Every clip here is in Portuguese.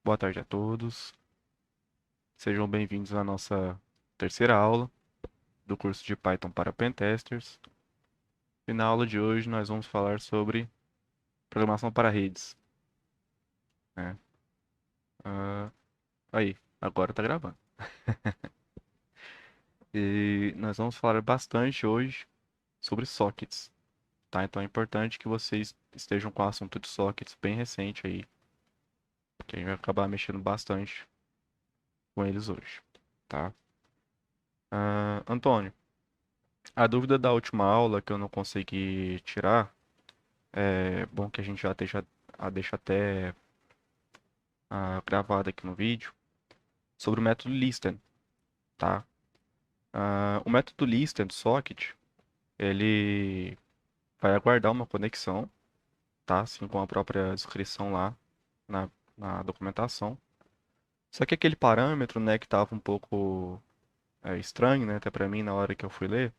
Boa tarde a todos. Sejam bem-vindos à nossa terceira aula do curso de Python para Pentesters. E na aula de hoje nós vamos falar sobre programação para redes, né? Ah, aí, agora está gravando. E nós vamos falar bastante hoje sobre sockets, tá? Então é importante que vocês estejam com o assunto de sockets bem recente aí, que a gente vai acabar mexendo bastante com eles hoje, tá? Antônio, a dúvida da última aula que eu não consegui tirar. É bom que a gente já deixa até gravado aqui no vídeo sobre o método listen, tá? O método listen do socket, ele vai aguardar uma conexão, tá? Assim como a própria descrição lá na, na documentação. Só que aquele parâmetro, né, que estava um pouco estranho, né, até para mim na hora que eu fui ler,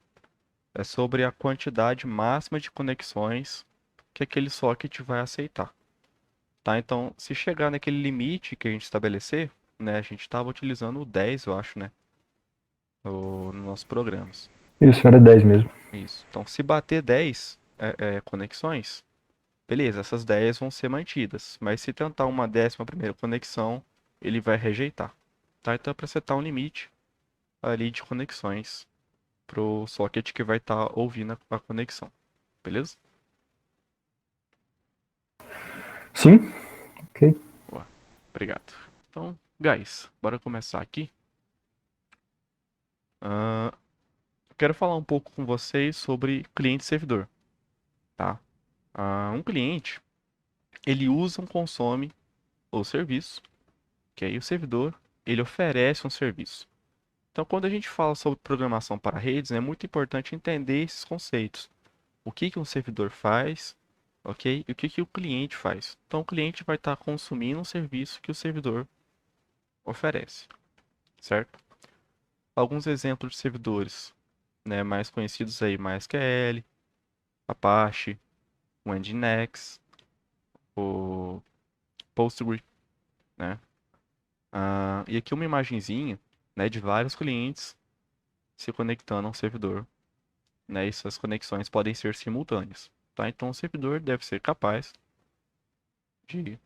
é sobre a quantidade máxima de conexões que aquele socket vai aceitar. Tá? Então, se chegar naquele limite que a gente estabelecer, né, a gente estava utilizando o 10, eu acho, né, nos nossos programas. Isso, era 10 mesmo. Isso. Então, se bater 10 conexões, beleza, essas 10 vão ser mantidas. Mas se tentar uma 11ª conexão, ele vai rejeitar. Tá? Então, é para setar um limite ali de conexões para o socket que vai estar ouvindo a conexão. Beleza? Sim? Ok. Boa. Obrigado. Então, guys, bora começar aqui. Ah, Quero falar um pouco com vocês sobre cliente e servidor, tá? Um cliente, ele usa um consome o serviço, que aí o servidor, ele oferece um serviço. Então, quando a gente fala sobre programação para redes, é muito importante entender esses conceitos. O que que um servidor faz, ok? E o que que o cliente faz. Então, o cliente vai estar consumindo um serviço que o servidor oferece, certo? Alguns exemplos de servidores, né, mais conhecidos aí, MySQL, Apache, o Nginx, o Postgre, né? E aqui uma imagenzinha, né, de vários clientes se conectando a um servidor, né? E essas conexões podem ser simultâneas, tá? Então o servidor deve ser capaz de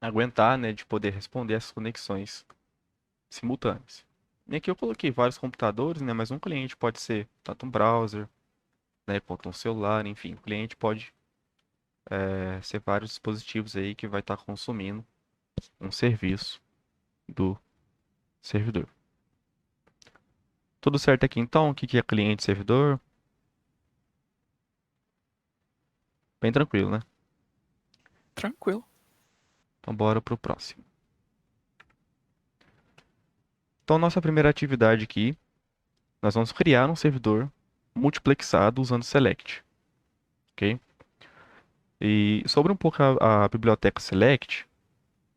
aguentar, né, de poder responder essas conexões simultâneas. E aqui eu coloquei vários computadores, né, mas um cliente pode ser tanto um browser, né, quanto um celular, enfim, o cliente pode ser vários dispositivos aí que vai estar consumindo um serviço do servidor. Tudo certo aqui então? O que que é cliente e servidor? Bem tranquilo, né? Tranquilo. Então bora pro próximo. Então nossa primeira atividade aqui, nós vamos criar um servidor multiplexado usando select, ok? E sobre um pouco a biblioteca select,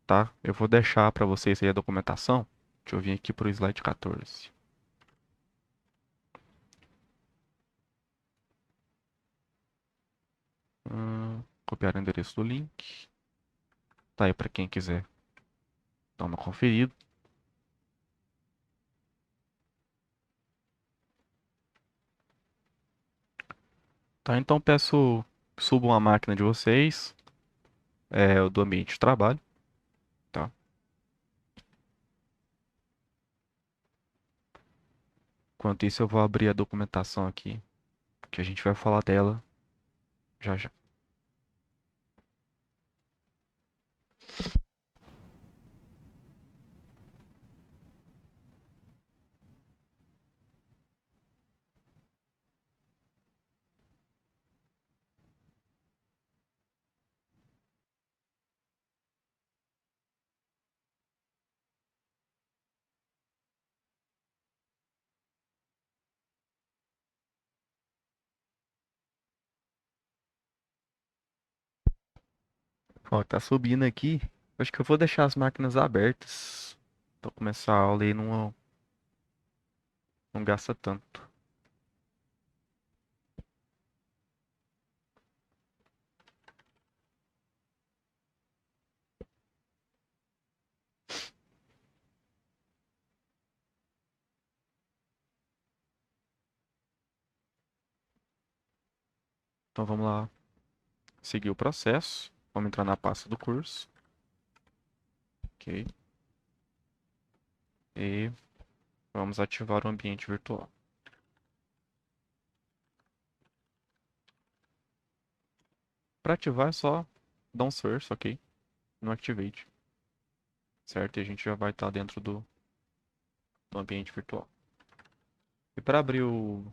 tá? Eu vou deixar para vocês aí a documentação. Deixa eu vir aqui pro slide 14. Copiar o endereço do link. Tá aí para quem quiser dar uma conferida. Tá, então peço, subam a máquina de vocês, do ambiente de trabalho, tá? Enquanto isso, eu vou abrir a documentação aqui, que a gente vai falar dela já já. Ó, tá subindo aqui. Acho que eu vou deixar as máquinas abertas pra começar a aula e não gasta tanto. Então vamos lá seguir o processo. Vamos entrar na pasta do curso. Ok. E vamos ativar o ambiente virtual. Para ativar é só dar um search, ok? No Activate. Certo? E a gente já vai estar dentro do ambiente virtual. E para abrir o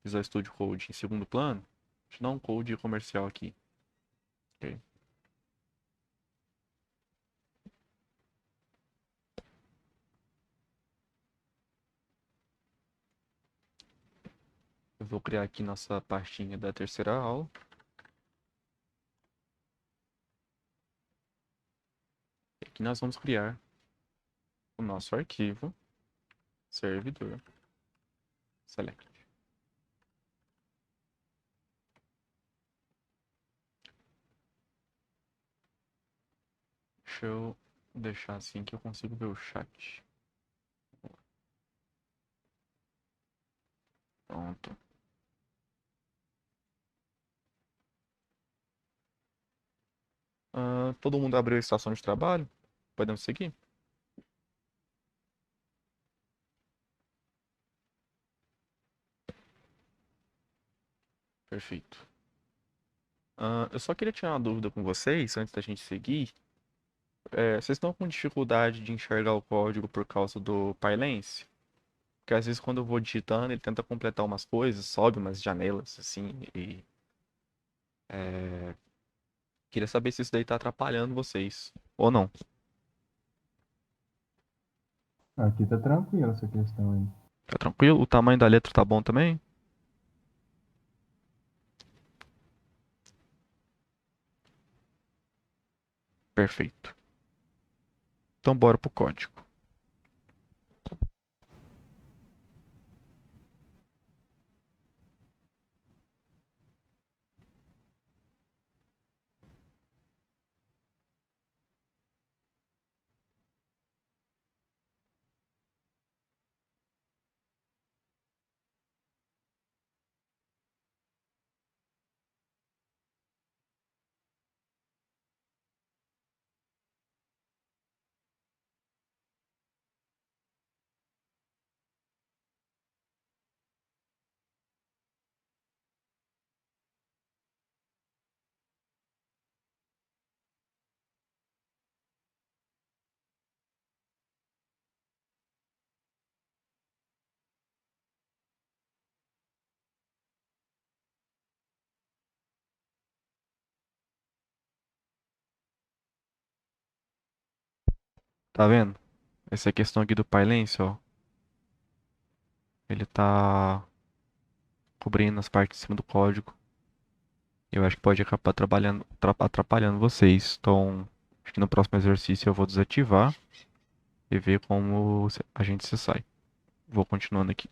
Visual Studio Code em segundo plano, deixa eu dar um code comercial aqui. Ok? Eu vou criar aqui nossa pastinha da terceira aula. E aqui nós vamos criar o nosso arquivo servidor select. Deixa eu deixar assim que eu consigo ver o chat. Pronto. Todo mundo abriu a estação de trabalho? Podemos seguir? Perfeito. Eu só queria tirar uma dúvida com vocês antes da gente seguir. Vocês estão com dificuldade de enxergar o código por causa do Pylance? Porque às vezes quando eu vou digitando, ele tenta completar umas coisas, sobe umas janelas, assim, e queria saber se isso daí tá atrapalhando vocês. Ou não. Aqui tá tranquilo essa questão aí. Tá tranquilo? O tamanho da letra tá bom também? Perfeito. Então bora pro código. Tá vendo? Essa questão aqui do Pylance, ó. Ele tá cobrindo as partes de cima do código. Eu acho que pode acabar atrapalhando vocês. Então, acho que no próximo exercício eu vou desativar e ver como a gente se sai. Vou continuando aqui.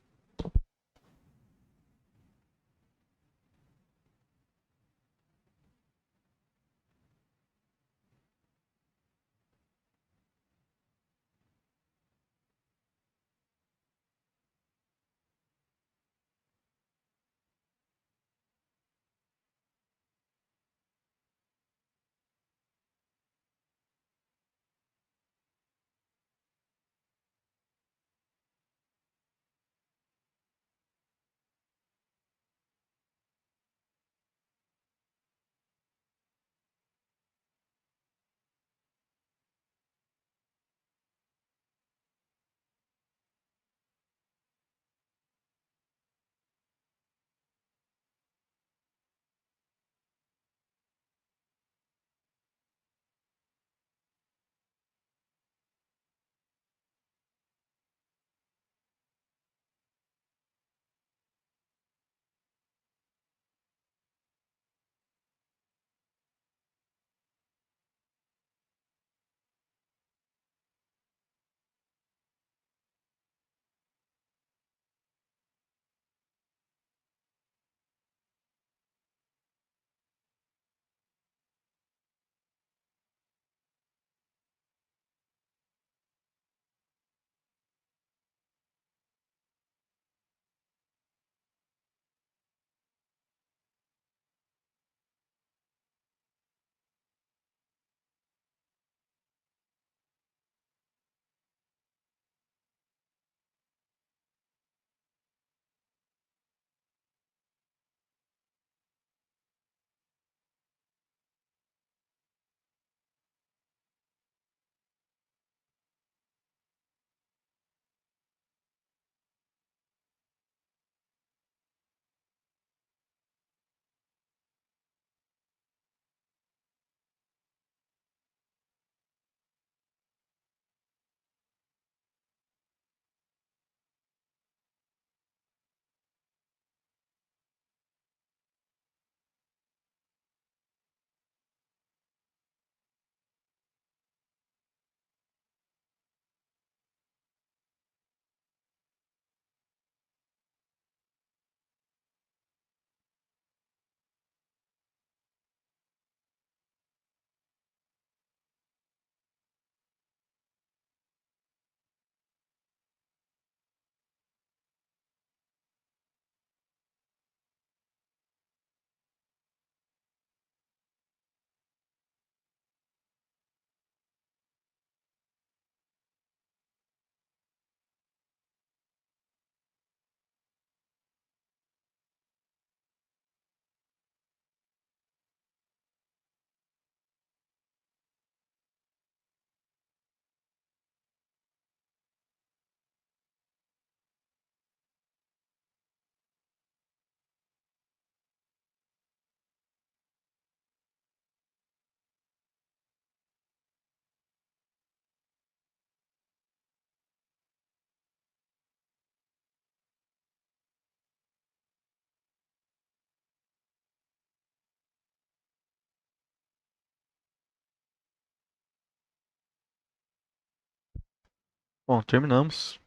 Bom, terminamos.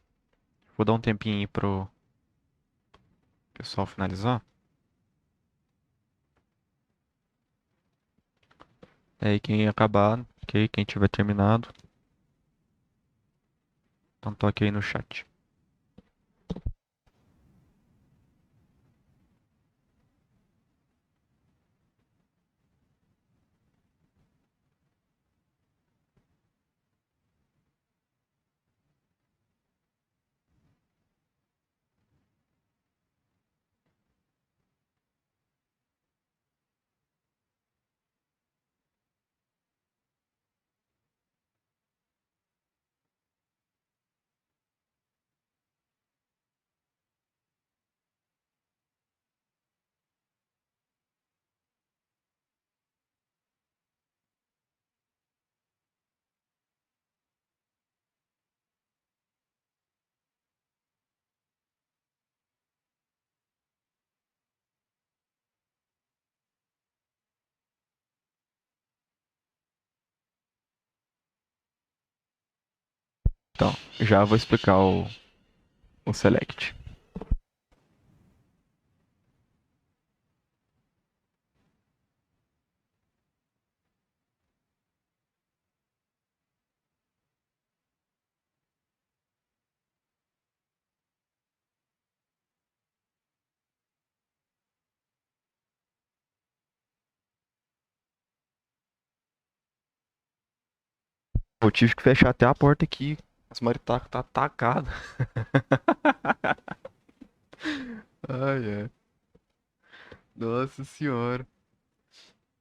Vou dar um tempinho aí pro pessoal finalizar. Aí quem acabar, ok? Quem tiver terminado, então toque aí no chat. Então, já vou explicar o select. Eu tive que fechar até a porta aqui. As maritacas tá atacada. Ai, ai. Nossa senhora.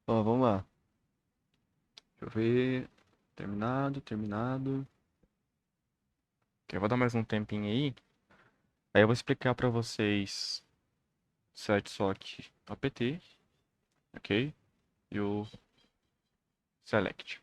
Ó, vamos lá. Deixa eu ver. Terminado, terminado. Ok, eu vou dar mais um tempinho aí. Aí eu vou explicar pra vocês set sock apt, ok? E o select.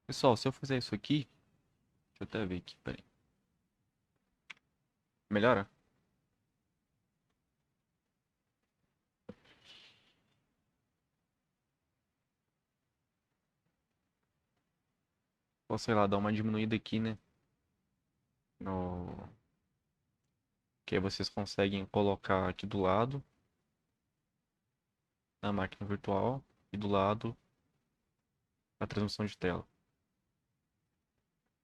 Pessoal, se eu fizer isso aqui, deixa eu até ver aqui, peraí. Melhora? Ou sei lá, dar uma diminuída aqui, né? No... Que aí vocês conseguem colocar aqui do lado, na máquina virtual, e do lado, a transmissão de tela.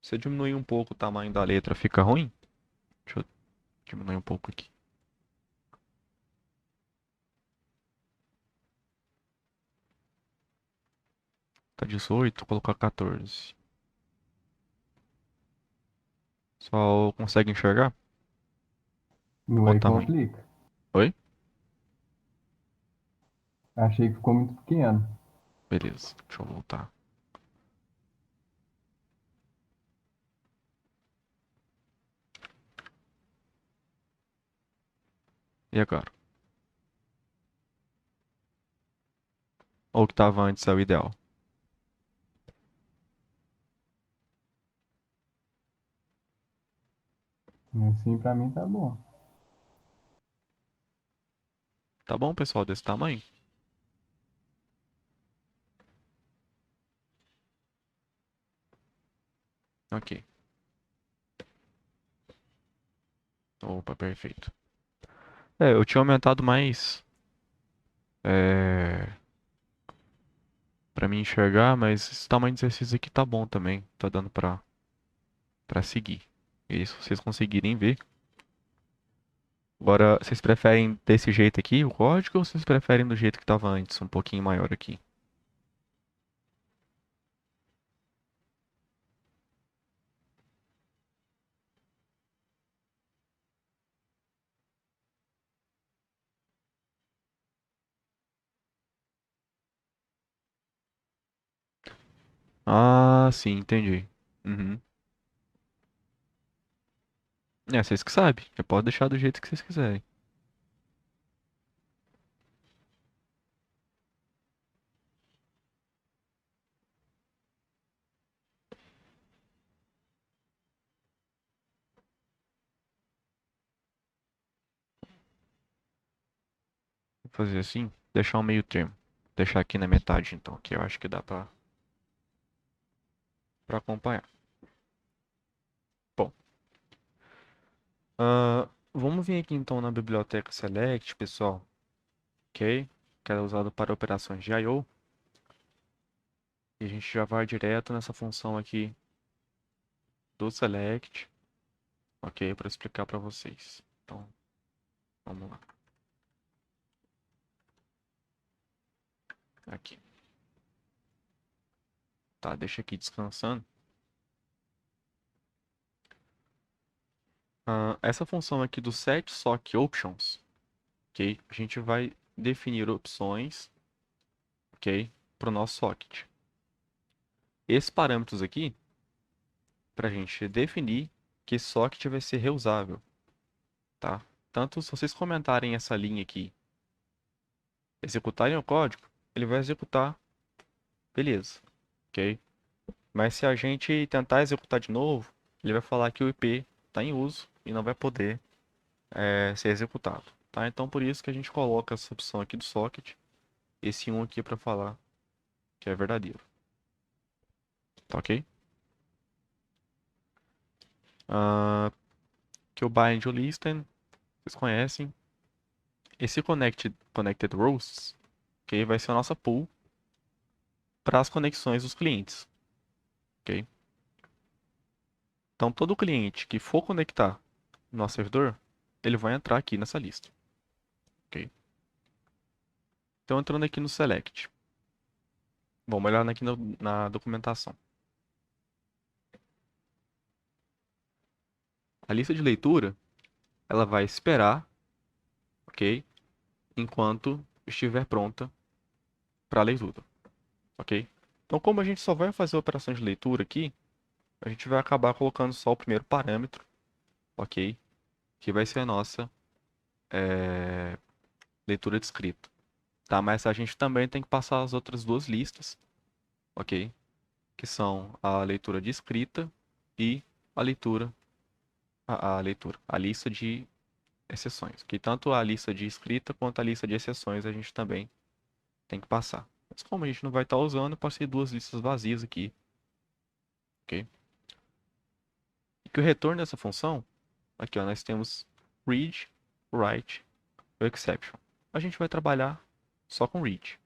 Se eu diminuir um pouco o tamanho da letra, fica ruim? Deixa eu diminuir um pouco aqui. Tá 18, vou colocar 14. Só consegue enxergar? No Olha o aí tamanho. complica. Oi? Achei que ficou muito pequeno. Beleza, deixa eu voltar. E agora? Ou o que tava antes é o ideal? Assim pra mim tá bom. Tá bom, pessoal, desse tamanho? Ok. Opa, perfeito. É, eu tinha aumentado mais é, pra mim enxergar, mas esse tamanho de exercício aqui tá bom também. Tá dando pra seguir. E se vocês conseguirem ver. Agora, vocês preferem desse jeito aqui, o código, ou vocês preferem do jeito que tava antes, um pouquinho maior aqui? Ah, sim, entendi. Uhum. É, vocês que sabem. Você pode deixar do jeito que vocês quiserem. Vou fazer assim, deixar um meio termo. Deixar aqui na metade, então, que eu acho que dá pra acompanhar. Bom, vamos vir aqui então na biblioteca Select, pessoal, ok? Que é usado para operações de I/O. E a gente já vai direto nessa função aqui do Select, ok? Para explicar para vocês. Então, vamos lá. Aqui. Tá, deixa aqui descansando. Essa função aqui do set sock options, ok? A gente vai definir opções, ok? Para o nosso socket. Esses parâmetros aqui, para a gente definir que esse socket vai ser reusável, tá? Tanto se vocês comentarem essa linha aqui, executarem o código, ele vai executar, beleza, ok? Mas se a gente tentar executar de novo, ele vai falar que o IP está em uso e não vai poder ser executado, tá? Então por isso que a gente coloca essa opção aqui do socket, esse 1 aqui para falar que é verdadeiro, tá ok? Ah, que o bind o listen, vocês conhecem. Esse connected rows, ok, vai ser a nossa pool para as conexões dos clientes, ok? Então todo cliente que for conectar no nosso servidor, ele vai entrar aqui nessa lista, ok? Então entrando aqui no select, vamos olhar aqui na documentação. A lista de leitura, ela vai esperar, ok? Enquanto estiver pronta para a leitura, ok? Então como a gente só vai fazer a operação de leitura aqui, a gente vai acabar colocando só o primeiro parâmetro, ok? Que vai ser a nossa leitura de escrita, tá? Mas a gente também tem que passar as outras duas listas, ok? Que são a leitura de escrita e a leitura, a lista de exceções. Que tanto a lista de escrita quanto a lista de exceções a gente também tem que passar. Mas como a gente não vai estar usando, eu passei duas listas vazias aqui, ok? E que o retorno dessa função, aqui ó, nós temos read, write e exception. A gente vai trabalhar só com read,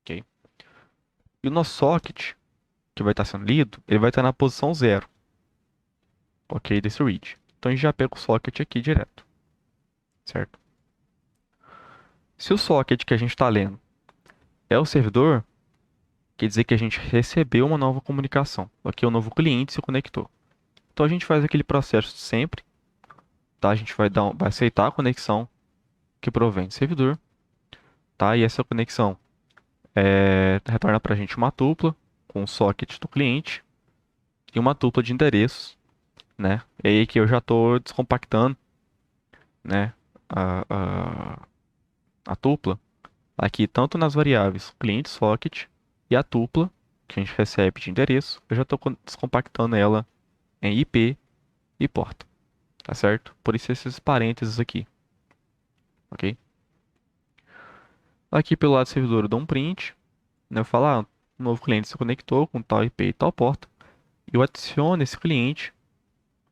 ok? E o nosso socket, que vai estar sendo lido, ele vai estar na posição 0, ok, desse read. Então a gente já pega o socket aqui direto, certo? Se o socket que a gente está lendo é o servidor, quer dizer que a gente recebeu uma nova comunicação, ok? Um novo cliente se conectou. Então a gente faz aquele processo sempre, tá? A gente vai aceitar a conexão que provém do servidor, tá? E essa conexão retorna para a gente uma tupla com o socket do cliente e uma tupla de endereços, né? E aí que eu já estou descompactando, né? A, a, a tupla aqui tanto nas variáveis cliente socket e a tupla que a gente recebe de endereço, eu já estou descompactando ela em IP e porta, tá certo? Por isso esses parênteses aqui, ok? Aqui pelo lado do servidor eu dou um print, né? Eu falo, um novo cliente se conectou com tal IP e tal porta, e eu adiciono esse cliente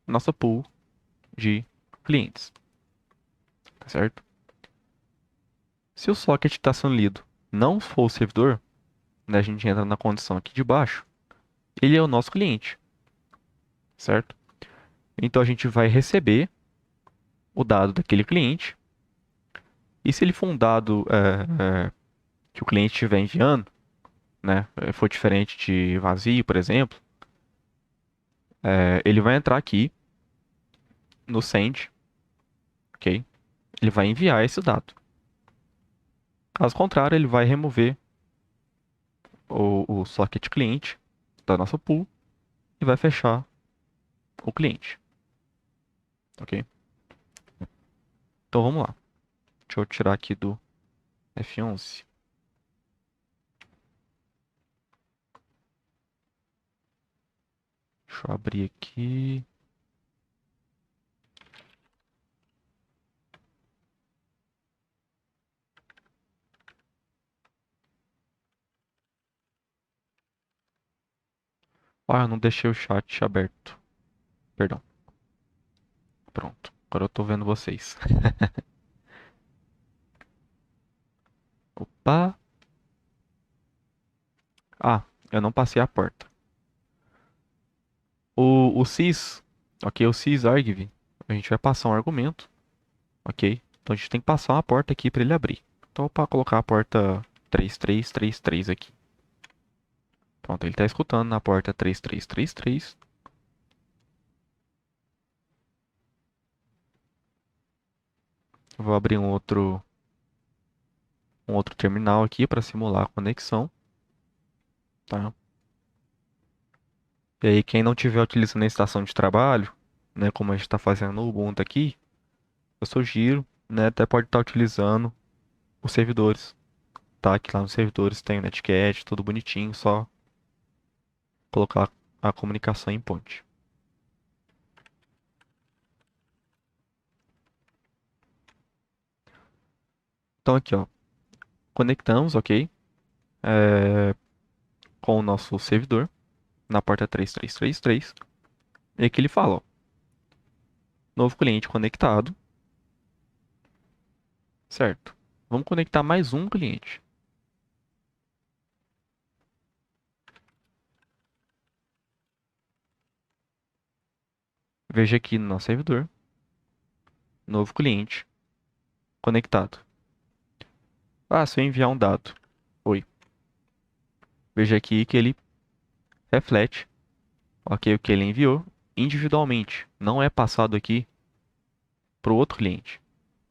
na nossa pool de clientes, tá certo? Se o socket está sendo lido não for o servidor, né, a gente entra na condição aqui de baixo, ele é o nosso cliente, certo? Então a gente vai receber o dado daquele cliente, e se ele for um dado que o cliente estiver enviando, né, for diferente de vazio, por exemplo, ele vai entrar aqui no send, ok? Ele vai enviar esse dado. Caso contrário, ele vai remover o socket cliente da nossa pool e vai fechar o cliente, ok? Então vamos lá. Deixa eu tirar aqui do F11. Deixa eu abrir aqui. Ah, eu não deixei o chat aberto. Perdão. Pronto. Agora eu tô vendo vocês. Opa! Ah, eu não passei a porta. O sys, ok? O sysargv, a gente vai passar um argumento, ok? Então a gente tem que passar uma porta aqui para ele abrir. Então para colocar a porta 3333 aqui. Pronto, ele está escutando na porta 3333. Eu vou abrir um outro terminal aqui para simular a conexão, tá? E aí quem não estiver utilizando a estação de trabalho, né, como a gente está fazendo no Ubuntu aqui, eu sugiro, né, até pode estar utilizando os servidores, tá? Que lá nos servidores tem o Netcat, tudo bonitinho, só colocar a comunicação em ponte. Então aqui, ó, conectamos, ok, com o nosso servidor na porta 3333. E aqui ele fala, ó, novo cliente conectado, certo? Vamos conectar mais um cliente. Veja aqui no nosso servidor, novo cliente conectado. Ah, se eu enviar um dado, oi. Veja aqui que ele reflete, ok, o que ele enviou individualmente. Não é passado aqui para o outro cliente.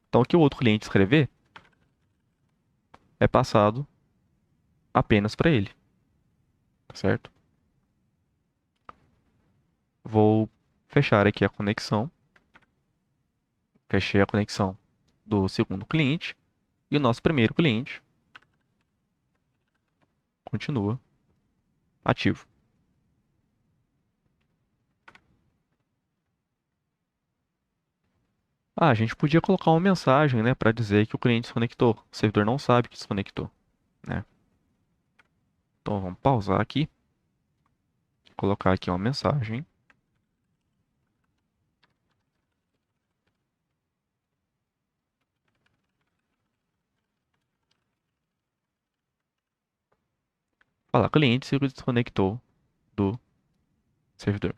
Então, o que o outro cliente escrever é passado apenas para ele, tá certo? Vou fechar aqui a conexão. Fechei a conexão do segundo cliente e o nosso primeiro cliente continua ativo. Ah, a gente podia colocar uma mensagem, né, para dizer que o cliente se conectou. O servidor não sabe que se conectou, né? Então vamos pausar aqui, colocar aqui uma mensagem. Falar, cliente se desconectou do servidor.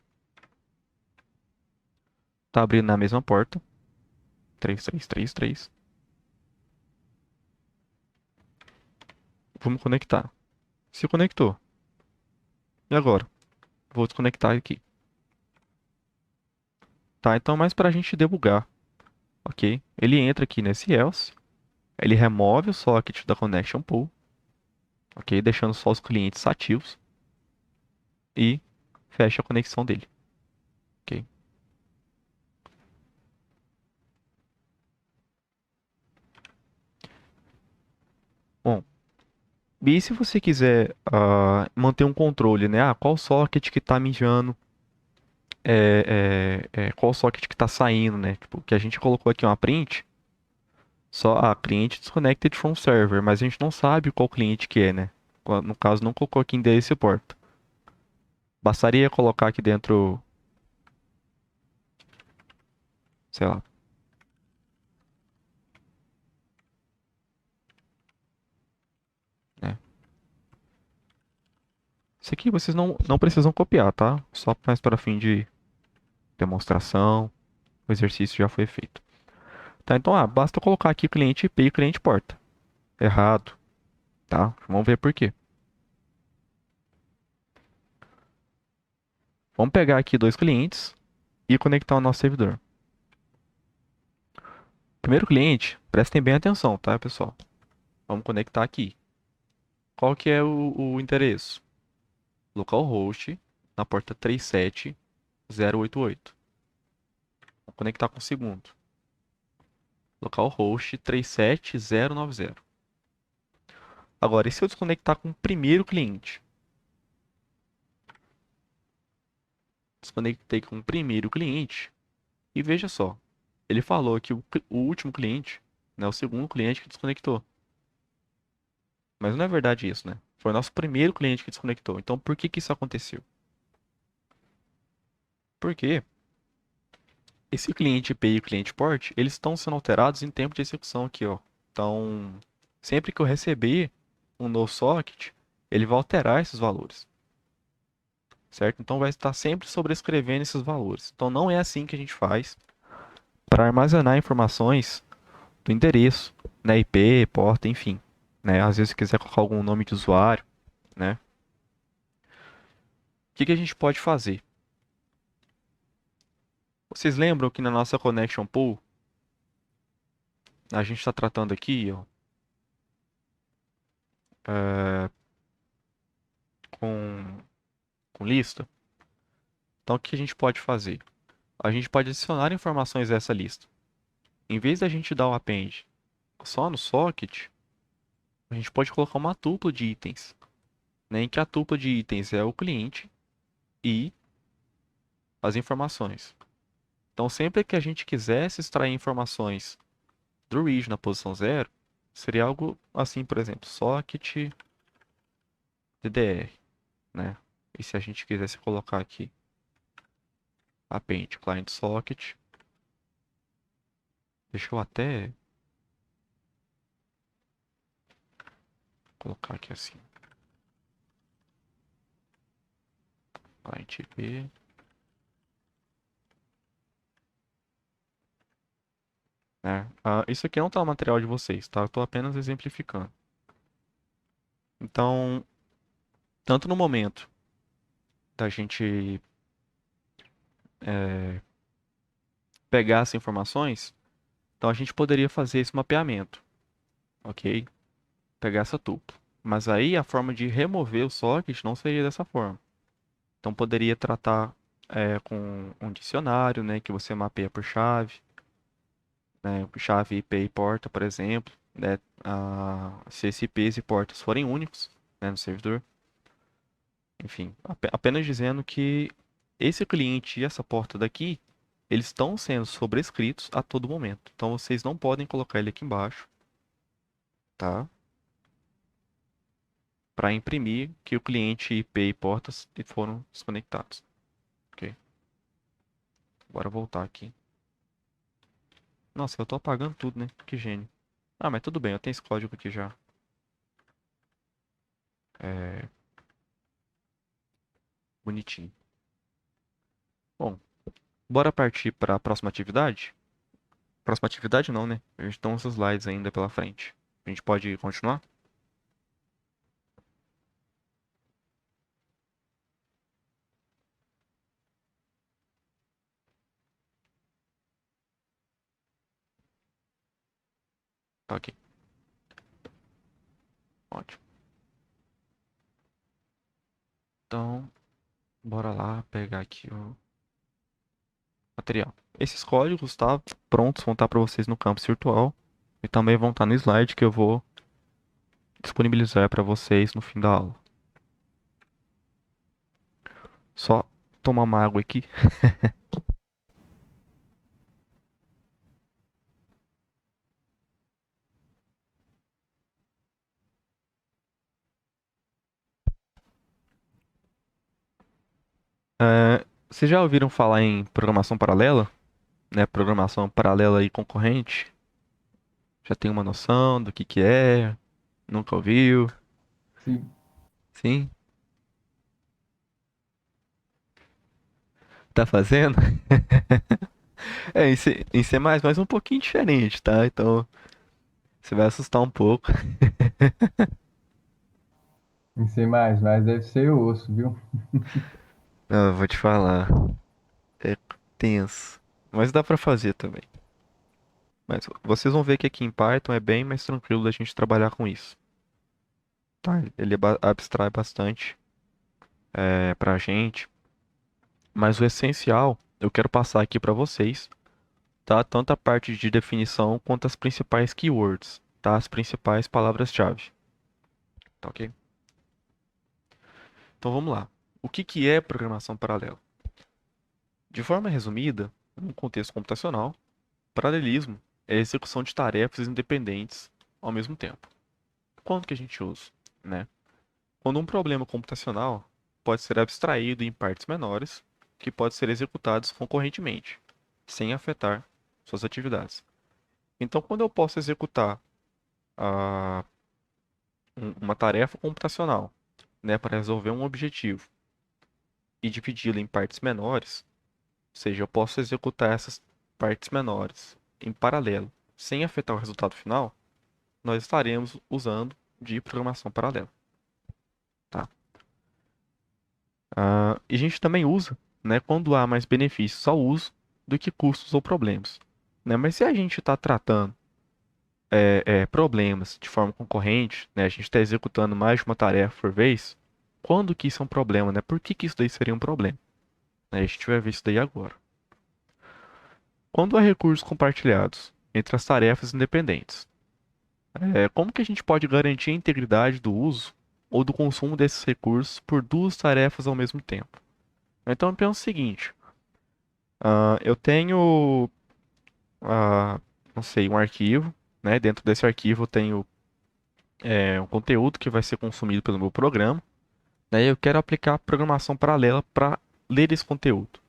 Tá abrindo na mesma porta, 3333. Vamos conectar. Se conectou. E agora? Vou desconectar aqui. Tá, então é mais para a gente debugar, ok? Ele entra aqui nesse else, ele remove o socket da connection pool, ok? Deixando só os clientes ativos e fecha a conexão dele, ok? Bom, e se você quiser manter um controle, né? Ah, qual socket que tá me enviando, qual socket que tá saindo, né? Tipo, que a gente colocou aqui uma print, só cliente disconnected from server, mas a gente não sabe qual cliente que é, né? No caso, não colocou aqui endereço e porta. Bastaria colocar aqui dentro, sei lá. Né? Isso aqui vocês não precisam copiar, tá? Só mais para fim de demonstração. O exercício já foi feito. Tá, então, basta colocar aqui cliente IP e cliente porta. Errado, tá? Vamos ver por quê. Vamos pegar aqui dois clientes e conectar o nosso servidor. Primeiro cliente, prestem bem atenção, tá, pessoal? Vamos conectar aqui. Qual que é o endereço? localhost na porta 37088. Vou conectar com o segundo. Localhost 37090. Agora, e se eu desconectar com o primeiro cliente? Desconectei com o primeiro cliente e veja só, ele falou que o último cliente, né, o segundo cliente que desconectou. Mas não é verdade isso, né? Foi o nosso primeiro cliente que desconectou. Então, por que que isso aconteceu? Porque esse cliente IP e o cliente port, eles estão sendo alterados em tempo de execução aqui, ó. Então, sempre que eu receber um novo socket, ele vai alterar esses valores, certo? Então, vai estar sempre sobrescrevendo esses valores. Então, não é assim que a gente faz para armazenar informações do endereço, né, IP, porta, enfim, né? Às vezes, se quiser colocar algum nome de usuário, né? O que que a gente pode fazer? Vocês lembram que na nossa connection pool, a gente está tratando aqui, ó, é, com, com lista? Então, o que a gente pode fazer? A gente pode adicionar informações a essa lista. Em vez da gente dar o append só no socket, a gente pode colocar uma tupla de itens, né, em que a tupla de itens é o cliente e as informações. Então, sempre que a gente quisesse extrair informações do region na posição 0, seria algo assim, por exemplo, socket DDR, né? E se a gente quisesse colocar aqui append client socket, deixa eu até colocar aqui assim, client IP, né? Isso aqui não está no material de vocês, tá? Eu estou apenas exemplificando. Então, tanto no momento da gente pegar essas informações, então a gente poderia fazer esse mapeamento, ok? Pegar essa tupla. Mas aí a forma de remover o socket não seria dessa forma. Então poderia tratar com um dicionário, né, que você mapeia por chave, né, chave IP e porta, por exemplo, né, se esses IPs e portas forem únicos, né, no servidor. Enfim, apenas dizendo que esse cliente e essa porta daqui, eles estão sendo sobrescritos a todo momento. Então vocês não podem colocar ele aqui embaixo, tá? Para imprimir que o cliente IP e portas foram desconectados. Ok? Bora voltar aqui. Nossa, eu tô apagando tudo, né? Que gênio. Ah, mas tudo bem, eu tenho esse código aqui já. É, bonitinho. Bom, bora partir para a próxima atividade? Próxima atividade não, né? A gente tem uns slides ainda pela frente. A gente pode continuar? Tá aqui. Ótimo. Então, bora lá pegar aqui o material. Esses códigos, tá? Prontos, vão estar para vocês no campus virtual. E também vão estar no slide que eu vou disponibilizar para vocês no fim da aula. Só tomar uma água aqui. Vocês já ouviram falar em programação paralela? Né? Programação paralela e concorrente? Já tem uma noção do que é? Nunca ouviu? Sim, Sim? Tá fazendo? Em C++ mas um pouquinho diferente, tá? Então, você vai assustar um pouco. em C++ deve ser osso, viu? Não, eu vou te falar. É tenso. Mas dá pra fazer também. Mas vocês vão ver que aqui em Python é bem mais tranquilo da gente trabalhar com isso. Tá? Ele abstrai bastante. para a gente, mas o essencial eu quero passar aqui para vocês, tá? Tanto a parte de definição quanto as principais keywords, tá? As principais palavras-chave, tá ok? Então vamos lá. O que que é programação paralela? De forma resumida, no contexto computacional, paralelismo é a execução de tarefas independentes ao mesmo tempo. Quando que a gente usa, né? Quando um problema computacional pode ser abstraído em partes menores, que podem ser executados concorrentemente, sem afetar suas atividades. Então, quando eu posso executar ah, uma tarefa computacional, né, para resolver um objetivo e dividi-la em partes menores, ou seja, eu posso executar essas partes menores em paralelo, sem afetar o resultado final, nós estaremos usando de programação paralela, tá? E a gente também usa, né, quando há mais benefícios ao uso do que custos ou problemas, né? Mas se a gente está tratando problemas de forma concorrente, né, a gente está executando mais de uma tarefa por vez, quando que isso é um problema, né? Por que que isso daí seria um problema? Né, a gente vai ver isso daí agora. Quando há recursos compartilhados entre as tarefas independentes, como que a gente pode garantir a integridade do uso ou do consumo desses recursos por duas tarefas ao mesmo tempo? Então, pensa o seguinte: eu tenho, não sei, um arquivo, né? Dentro desse arquivo eu tenho um conteúdo que vai ser consumido pelo meu programa, né? E eu quero aplicar programação paralela para ler esse conteúdo.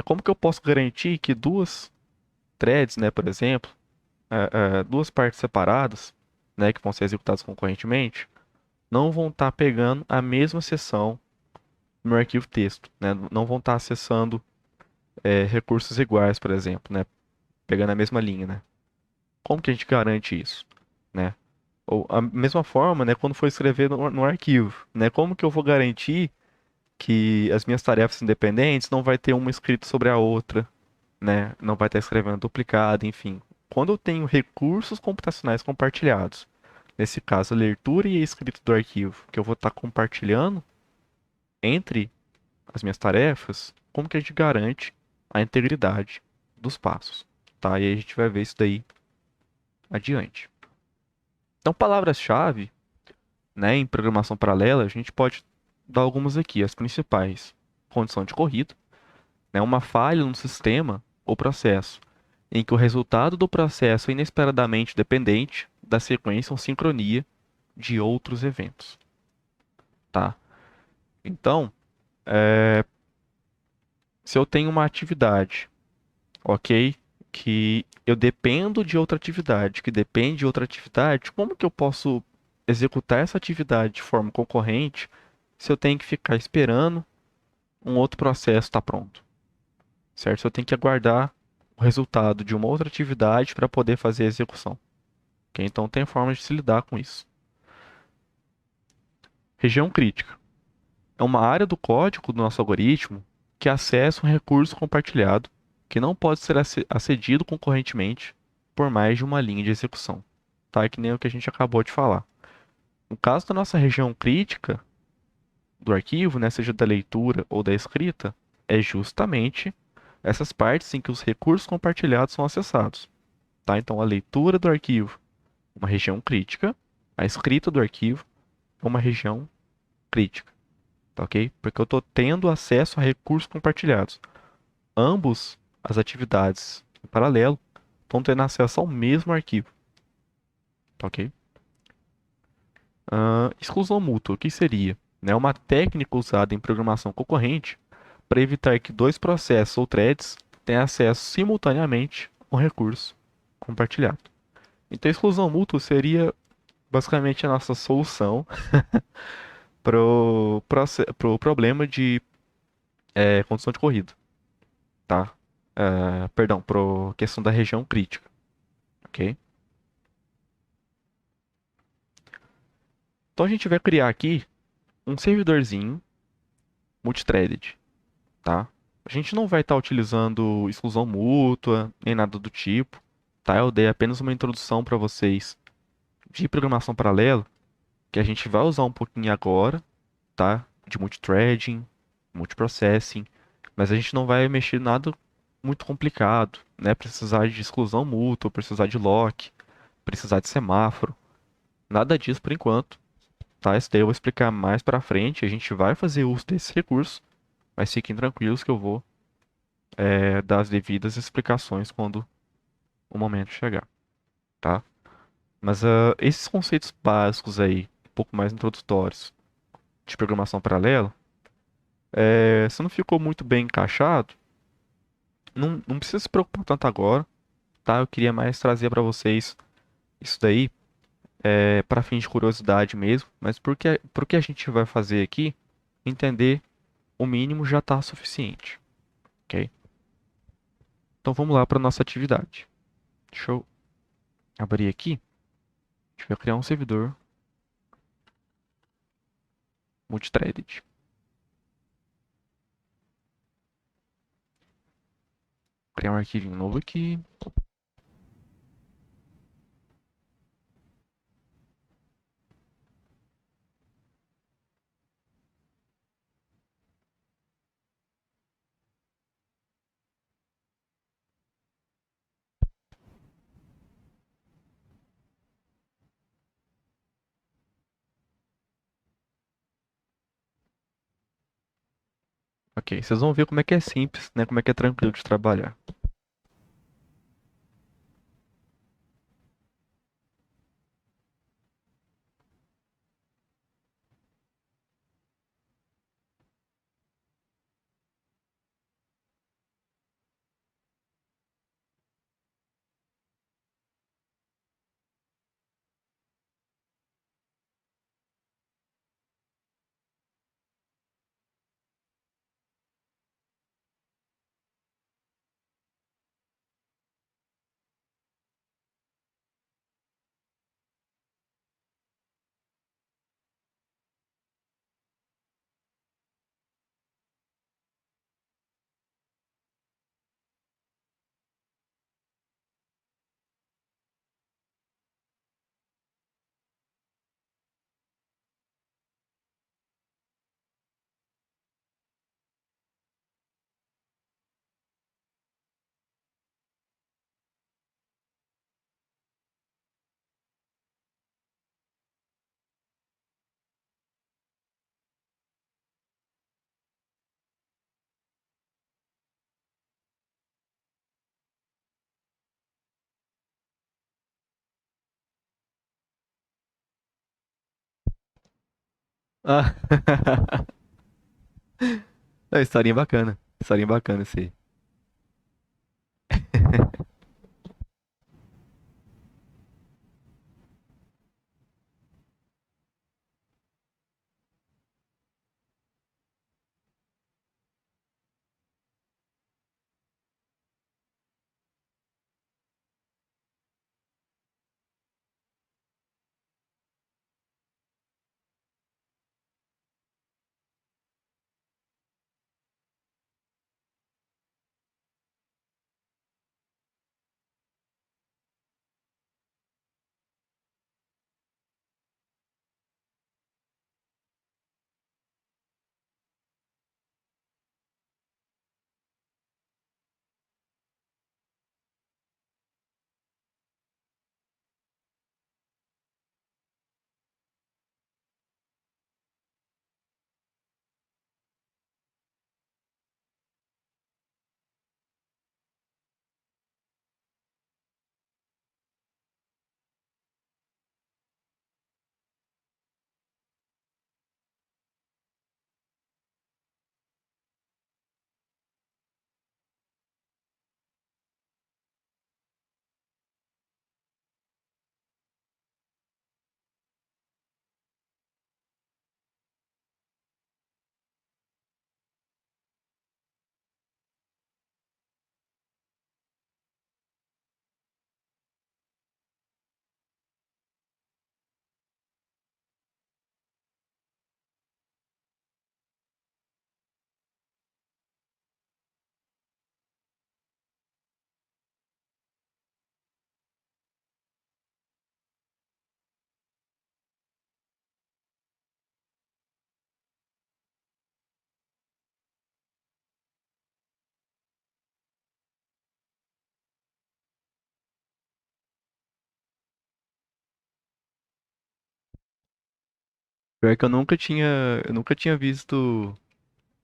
Como que eu posso garantir que duas threads, né, por exemplo, duas partes separadas, né, que vão ser executadas concorrentemente, não vão estar pegando a mesma seção no meu arquivo texto, né? Não vão estar acessando recursos iguais, por exemplo, né? Pegando a mesma linha, né? Como que a gente garante isso, né? Ou a mesma forma, né, quando for escrever no arquivo, né? Como que eu vou garantir que as minhas tarefas independentes não vai ter uma escrita sobre a outra, né? Não vai estar escrevendo duplicado, enfim. Quando eu tenho recursos computacionais compartilhados, nesse caso, a leitura e a escrita do arquivo, que eu vou estar compartilhando entre as minhas tarefas, como que a gente garante a integridade dos passos, tá? E aí a gente vai ver isso daí adiante. Então, palavras-chave, né, em programação paralela, a gente pode dar algumas aqui, as principais. Condição de corrida, né, uma falha no sistema ou processo, em que o resultado do processo é inesperadamente dependente da sequência ou sincronia de outros eventos, tá? Então, se eu tenho uma atividade, ok, que eu dependo de outra atividade, que depende de outra atividade, como que eu posso executar essa atividade de forma concorrente se eu tenho que ficar esperando um outro processo estar pronto, certo? Se eu tenho que aguardar o resultado de uma outra atividade para poder fazer a execução, ok? Então tem formas de se lidar com isso. Região crítica é uma área do código do nosso algoritmo que acessa um recurso compartilhado que não pode ser acedido concorrentemente por mais de uma linha de execução, tá? É que nem o que a gente acabou de falar. No caso da nossa região crítica do arquivo, né, seja da leitura ou da escrita, é justamente essas partes em que os recursos compartilhados são acessados, tá? Então, a leitura do arquivo é uma região crítica, a escrita do arquivo é uma região crítica, tá ok? Porque eu estou tendo acesso a recursos compartilhados. Ambos as atividades em paralelo estão tendo acesso ao mesmo arquivo, tá ok? Exclusão mútua, o que seria? É uma técnica usada em programação concorrente para evitar que dois processos ou threads tenham acesso simultaneamente a um recurso compartilhado. Então, a exclusão mútua seria basicamente a nossa solução para o problema de condição de corrida, tá? Perdão, para a questão da região crítica, ok? Então, a gente vai criar aqui um servidorzinho multithreaded, tá? A gente não vai estar utilizando exclusão mútua, nem nada do tipo, tá? Eu dei apenas uma introdução para vocês de programação paralela, que a gente vai usar um pouquinho agora, tá? de multithreading, multiprocessing, mas a gente não vai mexer nada muito complicado, né? Precisar de exclusão mútua, precisar de lock, precisar de semáforo, nada disso por enquanto, tá? Isso daí eu vou explicar mais pra frente, a gente vai fazer uso desses recursos, mas fiquem tranquilos que eu vou dar as devidas explicações quando o momento chegar, tá? Mas esses conceitos básicos aí, um pouco mais introdutórios, de programação paralela, se não ficou muito bem encaixado, não precisa se preocupar tanto agora, tá? Eu queria mais trazer para vocês isso daí para fim de curiosidade mesmo, mas porque a gente vai fazer aqui, entender o mínimo já está suficiente, ok? Então vamos lá para nossa atividade. Deixa eu abrir aqui. A gente vai criar um servidor multithreaded. Criar um arquivo novo aqui. Ok, vocês vão ver como é que é simples, né? Como é que é tranquilo de trabalhar. Ah, é, historinha bacana. Historinha bacana esse aí. Pior que eu nunca tinha visto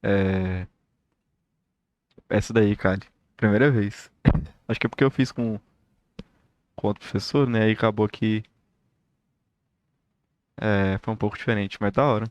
é, essa daí, cara. Primeira vez. Acho que é porque eu fiz com outro professor, né? Aí acabou que foi um pouco diferente, mas da hora.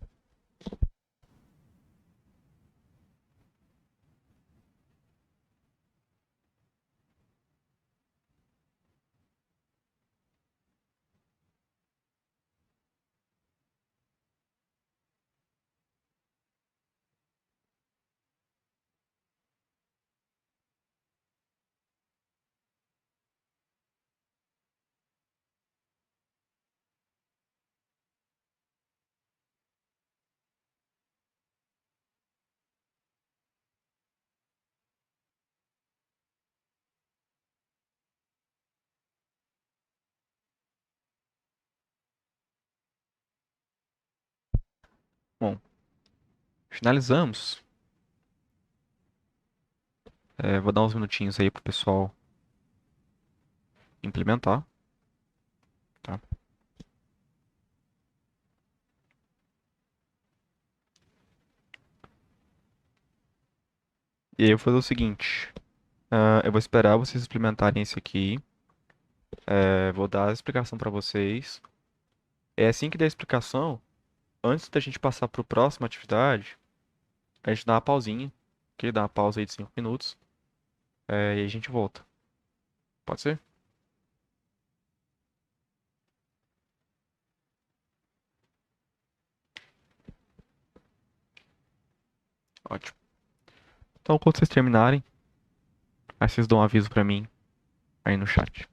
Bom, finalizamos. Vou dar uns minutinhos aí pro pessoal implementar, tá? E aí eu vou fazer o seguinte. Eu vou esperar vocês implementarem esse aqui. Vou dar a explicação pra vocês. É assim que der a explicação, antes da gente passar pro próxima atividade, a gente dá uma pausinha, ok? Dá uma pausa aí de 5 minutos. E a gente volta. Pode ser? Ótimo. Então, quando vocês terminarem, aí vocês dão um aviso pra mim aí no chat.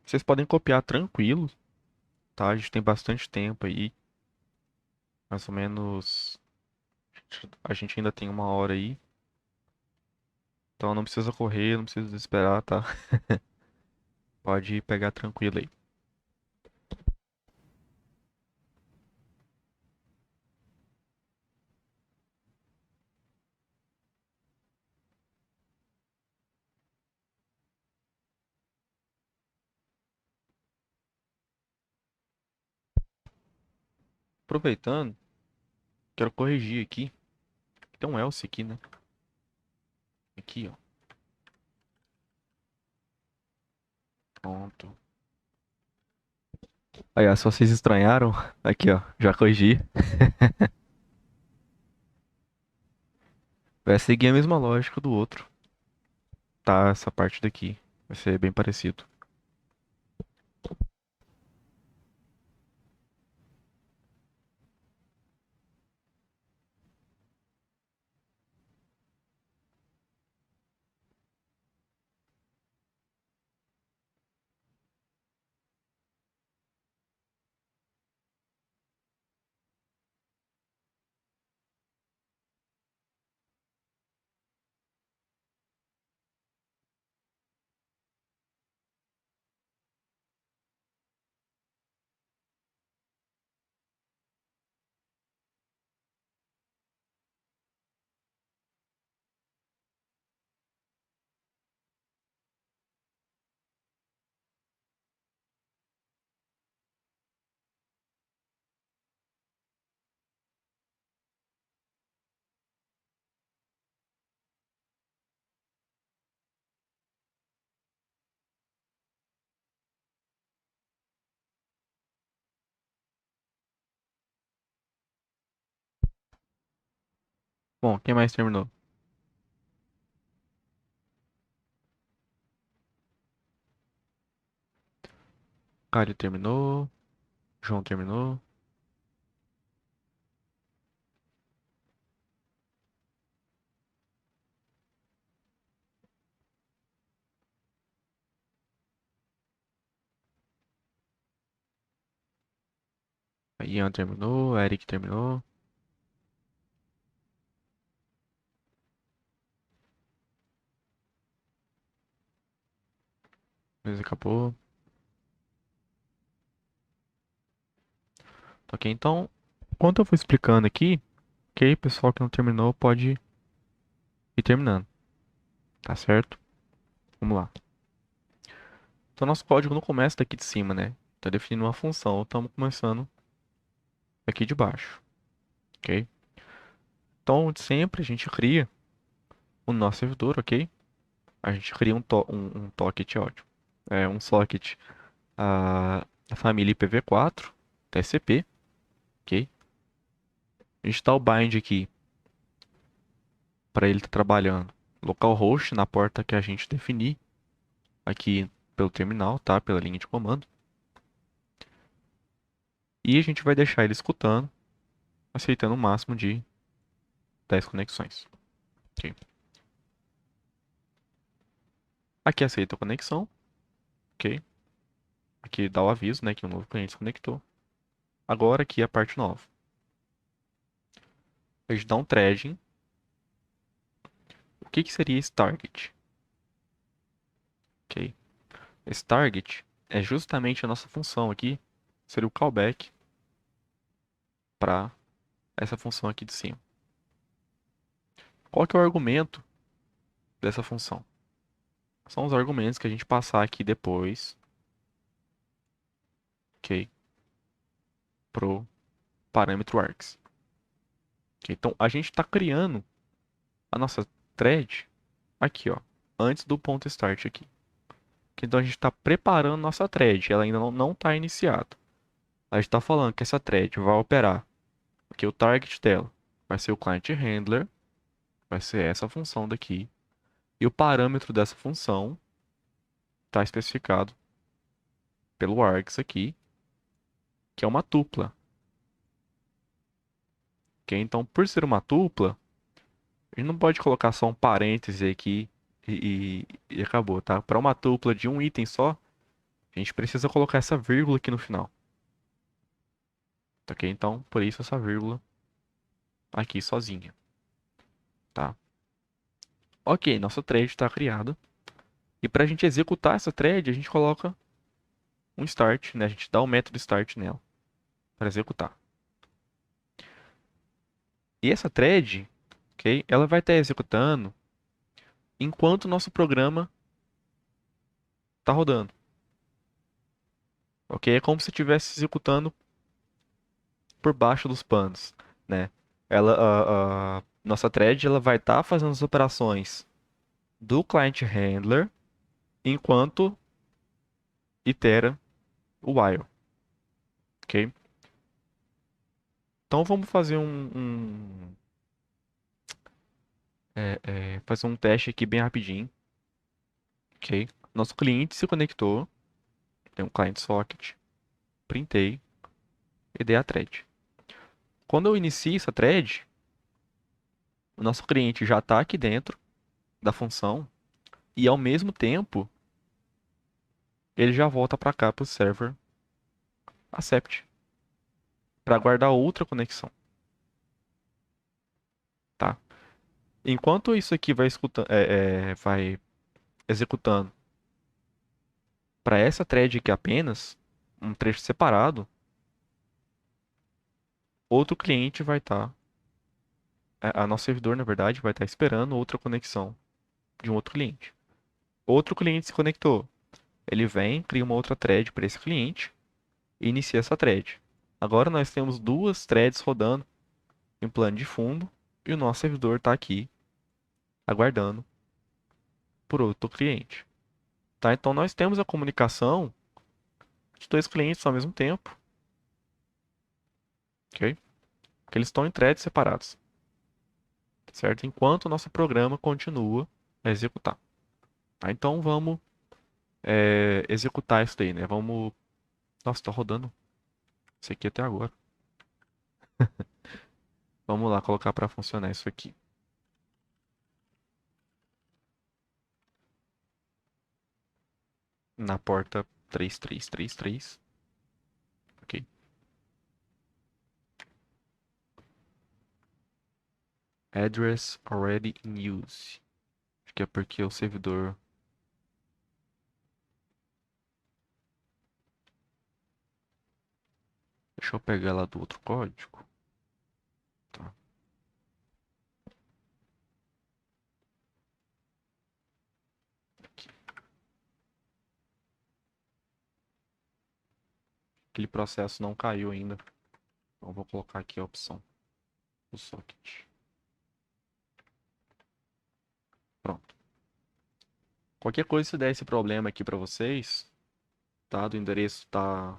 Vocês podem copiar tranquilo, tá? A gente tem bastante tempo aí. Mais ou menos. A gente ainda tem 1 hora aí. Então não precisa correr, não precisa desesperar, tá? Pode pegar tranquilo aí. Aproveitando, quero corrigir aqui. Tem um else aqui, né? Aqui, ó. Pronto. Aí, ó, se vocês estranharam, aqui, ó, já corrigi. Vai seguir a mesma lógica do outro, tá? Essa parte daqui. Vai ser bem parecido. Bom, quem mais terminou? Cário terminou. João terminou. Ian terminou, Eric terminou. Beleza, acabou. Ok, então, enquanto eu vou explicando aqui, ok, pessoal que não terminou pode ir terminando, tá certo? Vamos lá. Então, nosso código não começa daqui de cima, né? Tá definindo uma função, estamos começando aqui de baixo, ok? Então, sempre a gente cria o nosso servidor, ok? A gente cria um socket, ótimo. Um socket a família IPv4, TCP, ok? A gente dá o bind aqui para ele estar trabalhando localhost na porta que a gente definir aqui pelo terminal, tá? Pela linha de comando. E a gente vai deixar ele escutando, aceitando o máximo de 10 conexões. Ok? Aqui aceita a conexão, ok? Aqui dá o aviso, né, que um novo cliente se conectou. Agora aqui é a parte nova. A gente dá um threading. O que que seria esse target? Ok? Esse target é justamente a nossa função aqui, seria o callback para essa função aqui de cima. Qual que é o argumento dessa função? São os argumentos que a gente passar aqui depois, ok? Pro parâmetro args. Ok? Então a gente está criando a nossa thread aqui, ó, antes do ponto start aqui. Ok? Então a gente está preparando nossa thread, ela ainda não está iniciada. A gente está falando que essa thread vai operar, porque o target dela vai ser o client handler, vai ser essa função daqui, e o parâmetro dessa função está especificado pelo args aqui, que é uma tupla. Ok? Então, por ser uma tupla, a gente não pode colocar só um parêntese aqui e acabou, tá? Para uma tupla de um item só, a gente precisa colocar essa vírgula aqui no final. Tá, ok? Então, por isso essa vírgula aqui sozinha, tá? Ok, nossa thread está criada. E para a gente executar essa thread, a gente coloca um start, né? A gente dá o método start nela para executar. E essa thread, ok? Ela vai estar executando enquanto o nosso programa está rodando. Ok? É como se estivesse executando por baixo dos panos, né? Nossa thread ela vai estar fazendo as operações do client handler enquanto itera o while, ok? Então vamos fazer fazer um teste aqui bem rapidinho, ok? Nosso cliente se conectou, tem um client socket, printei e dei a thread. Quando eu inicio essa thread, o nosso cliente já está aqui dentro da função e ao mesmo tempo ele já volta para cá para o server accept para guardar outra conexão, tá? Enquanto isso aqui vai executando para essa thread aqui apenas, um trecho separado, outro cliente vai estar, a nosso servidor, na verdade, vai estar esperando outra conexão de um outro cliente. Outro cliente se conectou. Ele vem, cria uma outra thread para esse cliente e inicia essa thread. Agora nós temos duas threads rodando em plano de fundo e o nosso servidor está aqui aguardando por outro cliente. Tá? Então nós temos a comunicação de dois clientes ao mesmo tempo, ok? Que eles estão em threads separados, certo? Enquanto o nosso programa continua a executar. Tá? Então vamos executar isso daí, né? Vamos. Nossa, tá rodando isso aqui até agora. Vamos lá colocar para funcionar isso aqui. Na porta 3333, ok? Address already in use. Acho que é porque o servidor... Deixa eu pegar lá do outro código. Tá. Aqui. Aquele processo não caiu ainda. Então vou colocar aqui a opção do socket. Pronto. Qualquer coisa, se der esse problema aqui para vocês, tá? Do endereço tá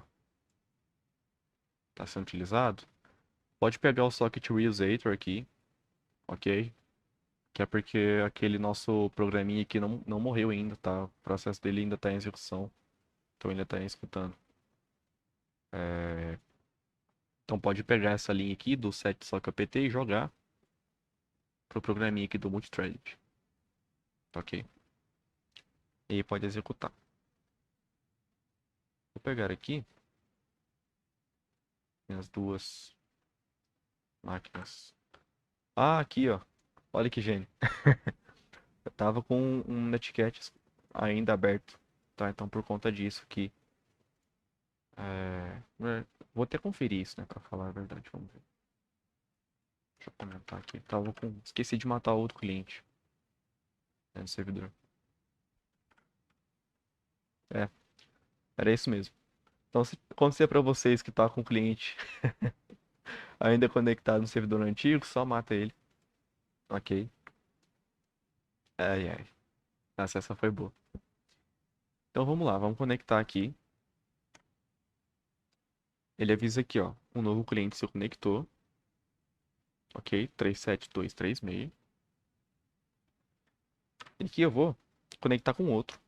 sendo utilizado, pode pegar o socket reusator aqui, ok? Que é porque aquele nosso programinha aqui não morreu ainda, tá? O processo dele ainda está em execução, então ele está escutando. Então pode pegar essa linha aqui do set socket e jogar pro programinha aqui do multithread, ok? E aí pode executar. Vou pegar aqui minhas duas máquinas. Ah, aqui, ó. Olha que gênio. Eu tava com um Netcat ainda aberto, tá? Então por conta disso aqui. Vou até conferir isso, né? Pra falar a verdade. Vamos ver. Deixa eu comentar aqui. Esqueci de matar outro cliente, né, no servidor. É, era isso mesmo. Então se acontecer pra vocês que tá com o cliente ainda conectado no servidor antigo, só mata ele. Ok. Ai, ai. Nossa, essa foi boa. Então vamos lá, vamos conectar aqui. Ele avisa aqui, ó. Um novo cliente se conectou. Ok, 37236. E aqui eu vou conectar com outro.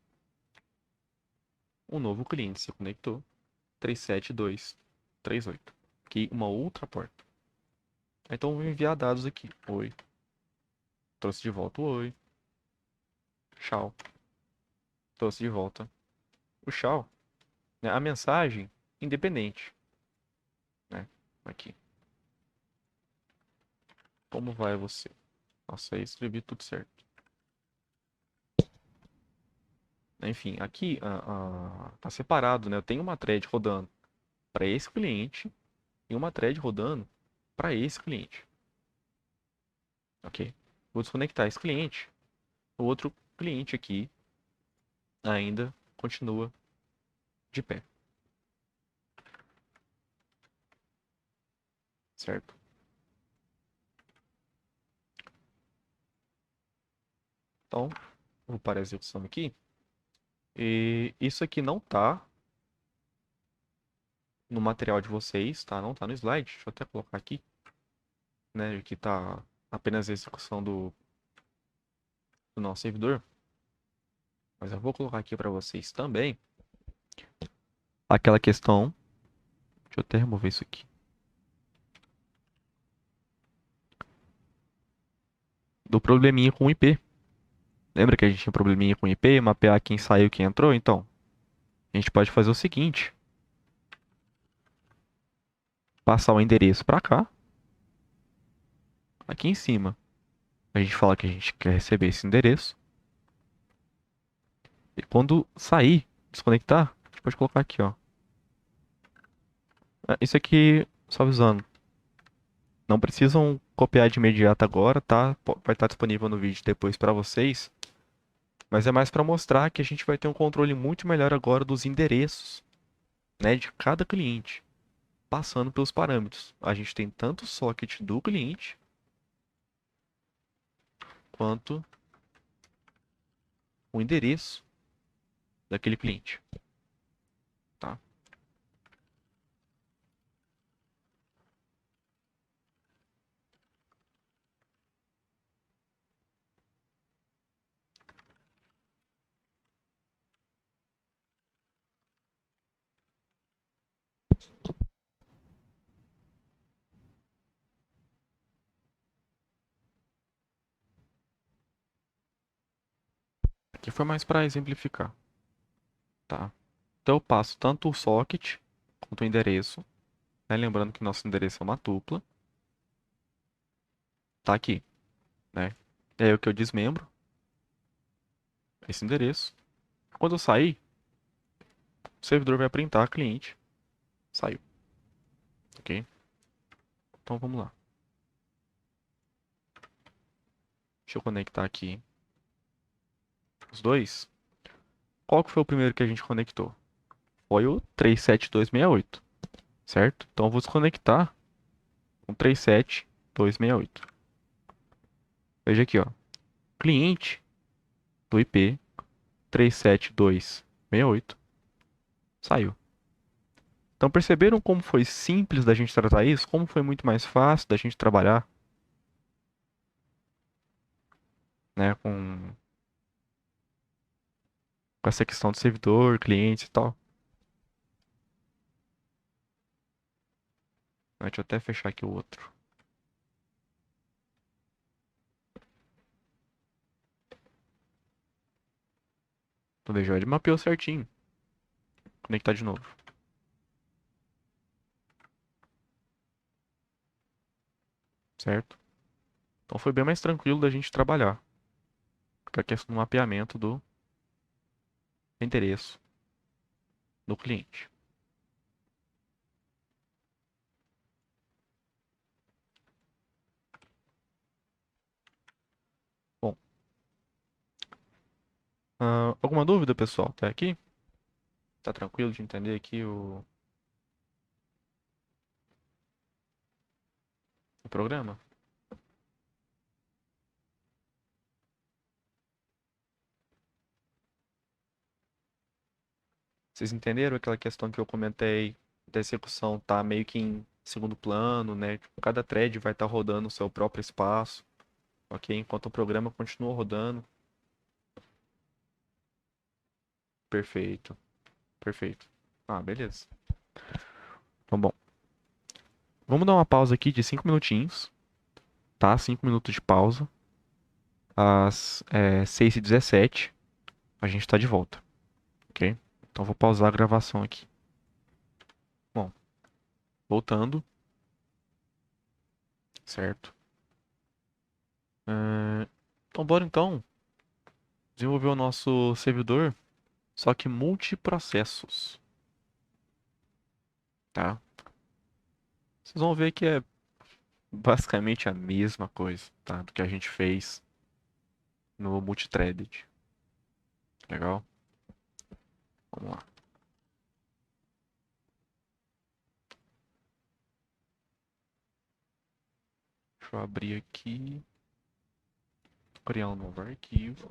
Um novo cliente se conectou. 37238. Aqui uma outra porta. Então eu vou enviar dados aqui. Oi. Trouxe de volta o oi. Tchau. Trouxe de volta o tchau. Né? A mensagem independente. Né? Aqui. Como vai você? Nossa, aí escrevi tudo certo. Enfim, aqui tá separado, né? Eu tenho uma thread rodando para esse cliente e uma thread rodando para esse cliente. Ok? Vou desconectar esse cliente. O outro cliente aqui ainda continua de pé. Certo? Então, vou para a execução aqui. E isso aqui não tá no material de vocês, tá? Não tá no slide. Deixa eu até colocar aqui. Né? Aqui tá apenas a execução do nosso servidor. Mas eu vou colocar aqui para vocês também aquela questão. Deixa eu até remover isso aqui. Do probleminha com o IP. Lembra que a gente tinha um probleminha com o IP, mapear quem saiu e quem entrou? Então, a gente pode fazer o seguinte. Passar o endereço para cá. Aqui em cima, a gente fala que a gente quer receber esse endereço. E quando sair, desconectar, a gente pode colocar aqui, ó. Isso aqui, só avisando. Não precisam copiar de imediato agora, tá? Vai estar disponível no vídeo depois para vocês. Mas é mais para mostrar que a gente vai ter um controle muito melhor agora dos endereços, né, de cada cliente, passando pelos parâmetros. A gente tem tanto o socket do cliente quanto o endereço daquele cliente, tá? Aqui foi mais para exemplificar, tá? Então eu passo tanto o socket quanto o endereço, né? Lembrando que nosso endereço é uma tupla, tá aqui. né? É o que eu desmembro, esse endereço. Quando eu sair, o servidor vai printar cliente. Saiu, ok? Então vamos lá. Deixa eu conectar aqui os dois. Qual que foi o primeiro que a gente conectou? Foi o 37268, certo? Então eu vou desconectar com 37268. Veja aqui, ó. Cliente do IP 37268 saiu. Então perceberam como foi simples da gente tratar isso? Como foi muito mais fácil da gente trabalhar, né, com essa questão de servidor, clientes e tal. Deixa eu até fechar aqui o outro. Então veja, ele mapeou certinho. Conectar de novo. Certo? Então foi bem mais tranquilo da gente trabalhar com a questão do mapeamento do endereço do cliente. Bom, alguma dúvida, pessoal? Até aqui? Tá tranquilo de entender aqui o programa? Vocês entenderam aquela questão que eu comentei da execução tá meio que em segundo plano, né? Tipo, cada thread vai estar rodando o seu próprio espaço, ok? Enquanto o programa continua rodando. Perfeito, perfeito. Ah, beleza. Então, bom, vamos dar uma pausa aqui de 5 minutinhos, tá? 5 minutos de pausa. Às 6h17, a gente tá de volta, ok? Então vou pausar a gravação aqui. Bom, voltando, certo? Então bora então desenvolver o nosso servidor, só que multiprocessos, tá? Vocês vão ver que é basicamente a mesma coisa, tá? Do que a gente fez no multithreaded. Legal? Vamos lá. Deixa eu abrir aqui, criar um novo arquivo.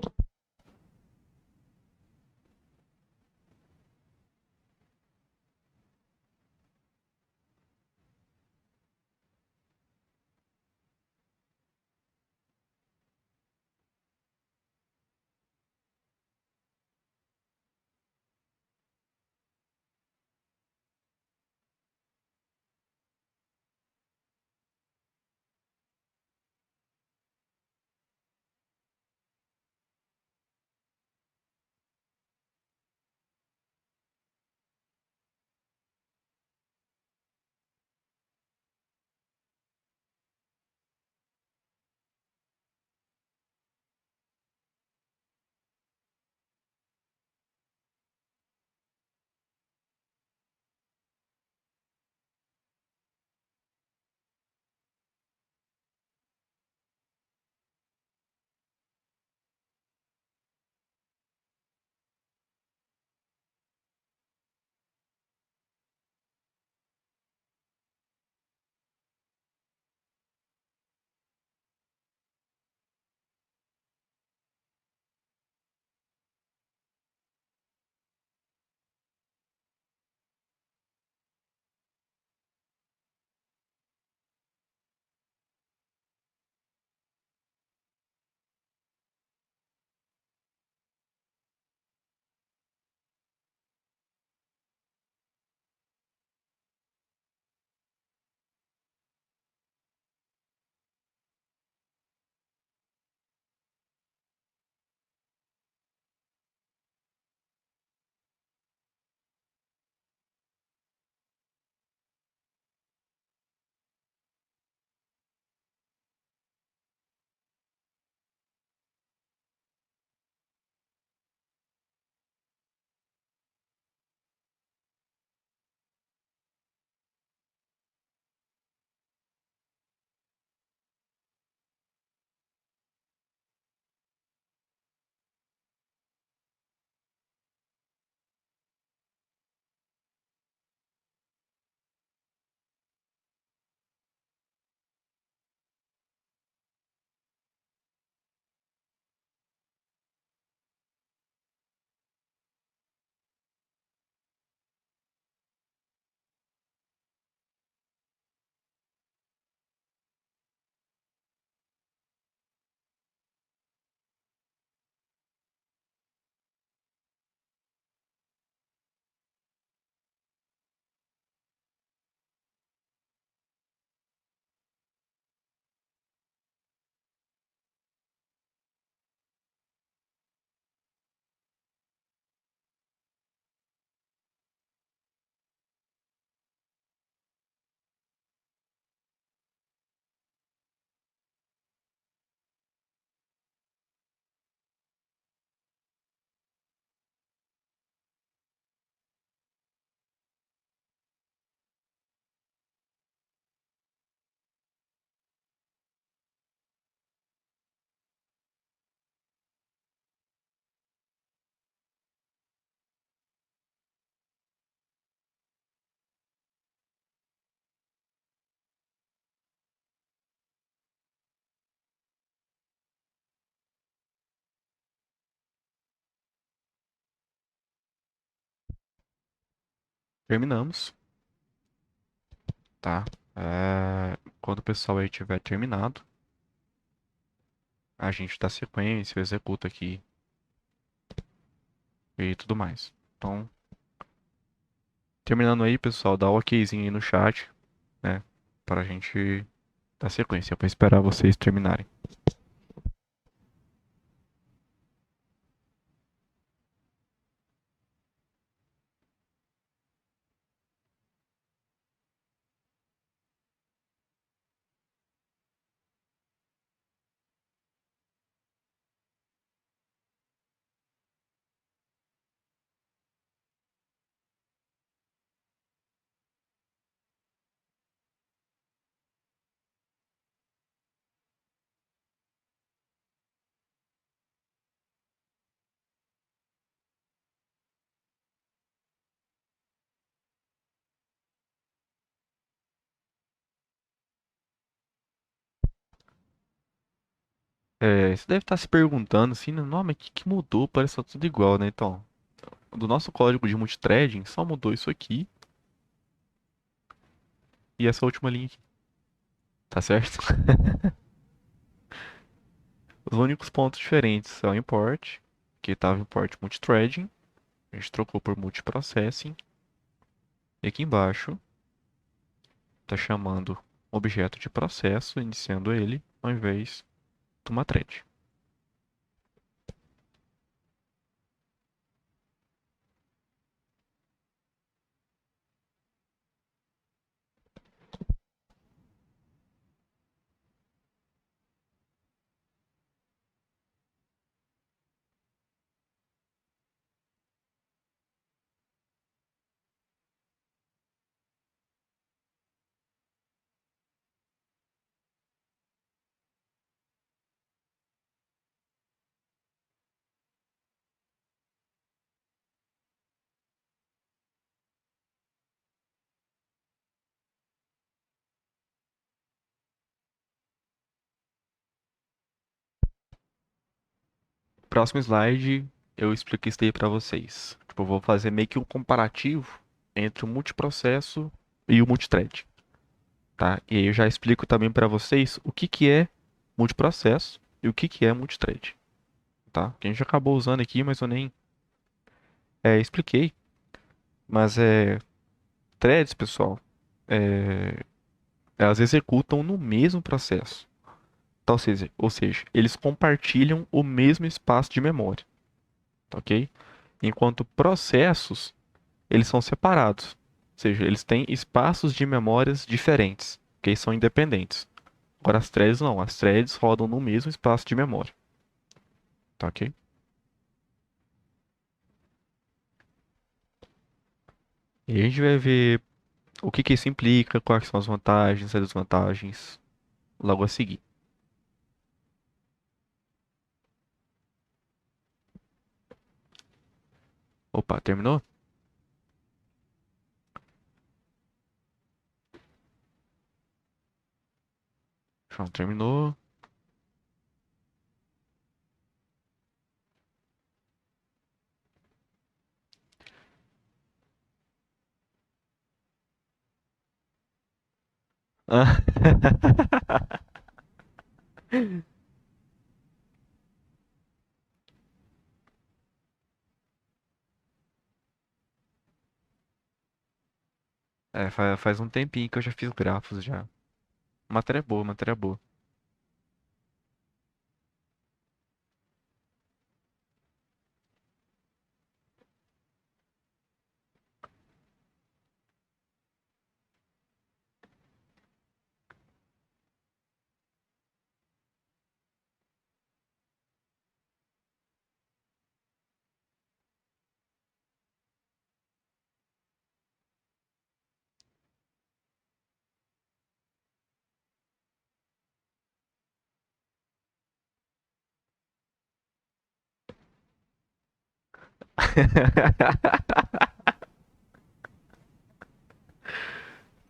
terminamos, tá? Quando o pessoal aí tiver terminado, a gente dá sequência, executa aqui e tudo mais. Então, terminando aí, pessoal, dá o okzinho aí no chat, né? Pra gente dar sequência, pra esperar vocês terminarem. Você deve estar se perguntando assim, né? Não, mas o que que mudou? Parece que tá tudo igual, né? Então, do nosso código de multithreading só mudou isso aqui e essa última linha aqui, tá certo? Os únicos pontos diferentes são o import, que estava import multithreading, a gente trocou por multiprocessing, e aqui embaixo está chamando objeto de processo, iniciando ele, ao invés de uma thread. Próximo slide, eu explico isso aí para vocês. Tipo, eu vou fazer meio que um comparativo entre o multiprocesso e o multithread, tá? E aí eu já explico também para vocês o que que é multiprocesso e o que que é multithread, tá? Que a gente acabou usando aqui, mas eu nem expliquei. Mas threads, pessoal, é, elas executam no mesmo processo. Tá, ou seja, eles compartilham o mesmo espaço de memória, tá, ok? Enquanto processos, eles são separados. Ou seja, eles têm espaços de memórias diferentes, que são independentes. Agora as threads não, as threads rodam no mesmo espaço de memória, tá, ok? E a gente vai ver o que que isso implica, quais são as vantagens e desvantagens logo a seguir. Opa, terminou? João, terminou. Ah. Faz um tempinho que eu já fiz grafos já. Matéria boa, matéria boa.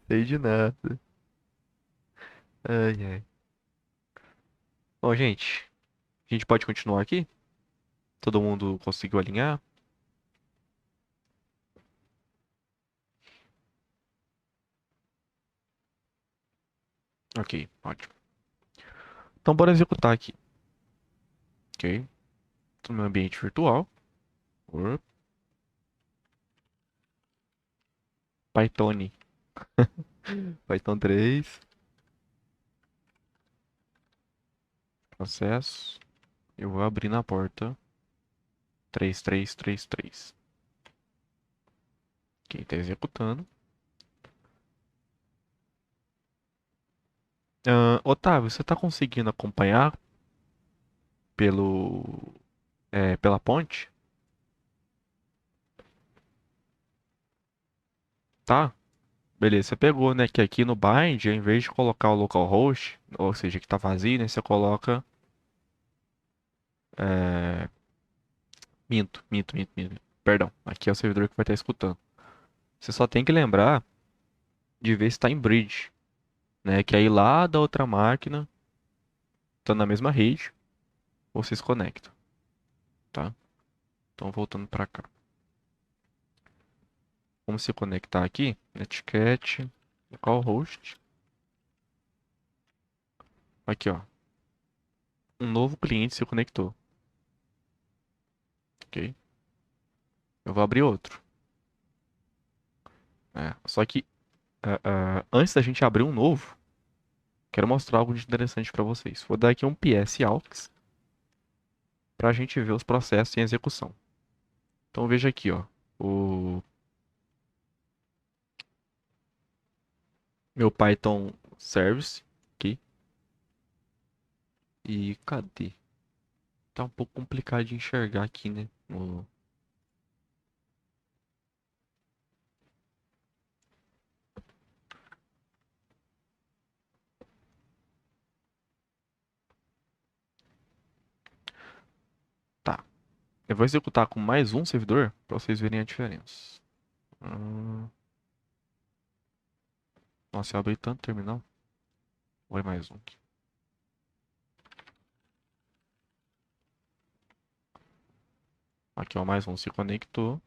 Sei de nada. Ai, ai. Bom, gente, a gente pode continuar aqui? Todo mundo conseguiu alinhar? Ok, ótimo. Então, bora executar aqui. Ok. Tô no meu ambiente virtual. Por Python. Python 3. Processo. Eu vou abrir na porta 3333. Ok, tá executando. Otávio, você tá conseguindo acompanhar pelo, pela ponte? Tá? Beleza, você pegou, né? Que aqui no bind, ao invés de colocar o localhost, ou seja, que tá vazio, né? Você coloca. é, minto. Perdão, aqui é o servidor que vai estar escutando. Você só tem que lembrar de ver se está em bridge, né? Que aí lá da outra máquina, tá na mesma rede, vocês conectam, tá? Então voltando para cá. Vamos se conectar aqui, netcat, localhost. Aqui, ó. Um novo cliente se conectou, ok? Eu vou abrir outro. Só que antes da gente abrir um novo, quero mostrar algo de interessante para vocês. Vou dar aqui um PS aux para a gente ver os processos em execução. Então veja aqui, ó, o meu Python service aqui. E cadê? Tá um pouco complicado de enxergar aqui, né? Tá. Eu vou executar com mais um servidor para vocês verem a diferença. Hum, Nossa, eu abri tanto terminal. Vai mais um aqui. Aqui, ó, mais um se conectou.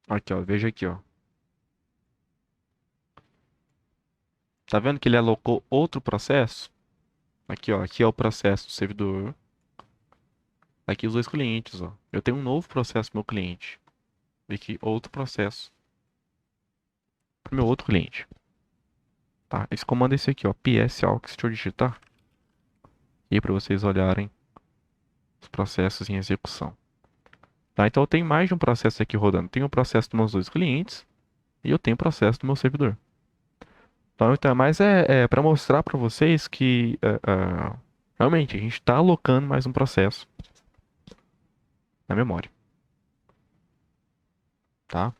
Aqui, ó, veja aqui, ó. Tá vendo que ele alocou outro processo? Aqui, ó, aqui é o processo do servidor. Aqui os dois clientes, ó. Eu tenho um novo processo pro meu cliente. E aqui outro processo pro meu outro cliente. Tá? Esse comando é esse aqui, ó. PS aux, deixa eu digitar. E aí pra vocês olharem os processos em execução. Tá? Então eu tenho mais de um processo aqui rodando. Tenho o processo dos meus dois clientes e eu tenho o processo do meu servidor. Então mas é para mostrar para vocês que realmente a gente está alocando mais um processo na memória, tá?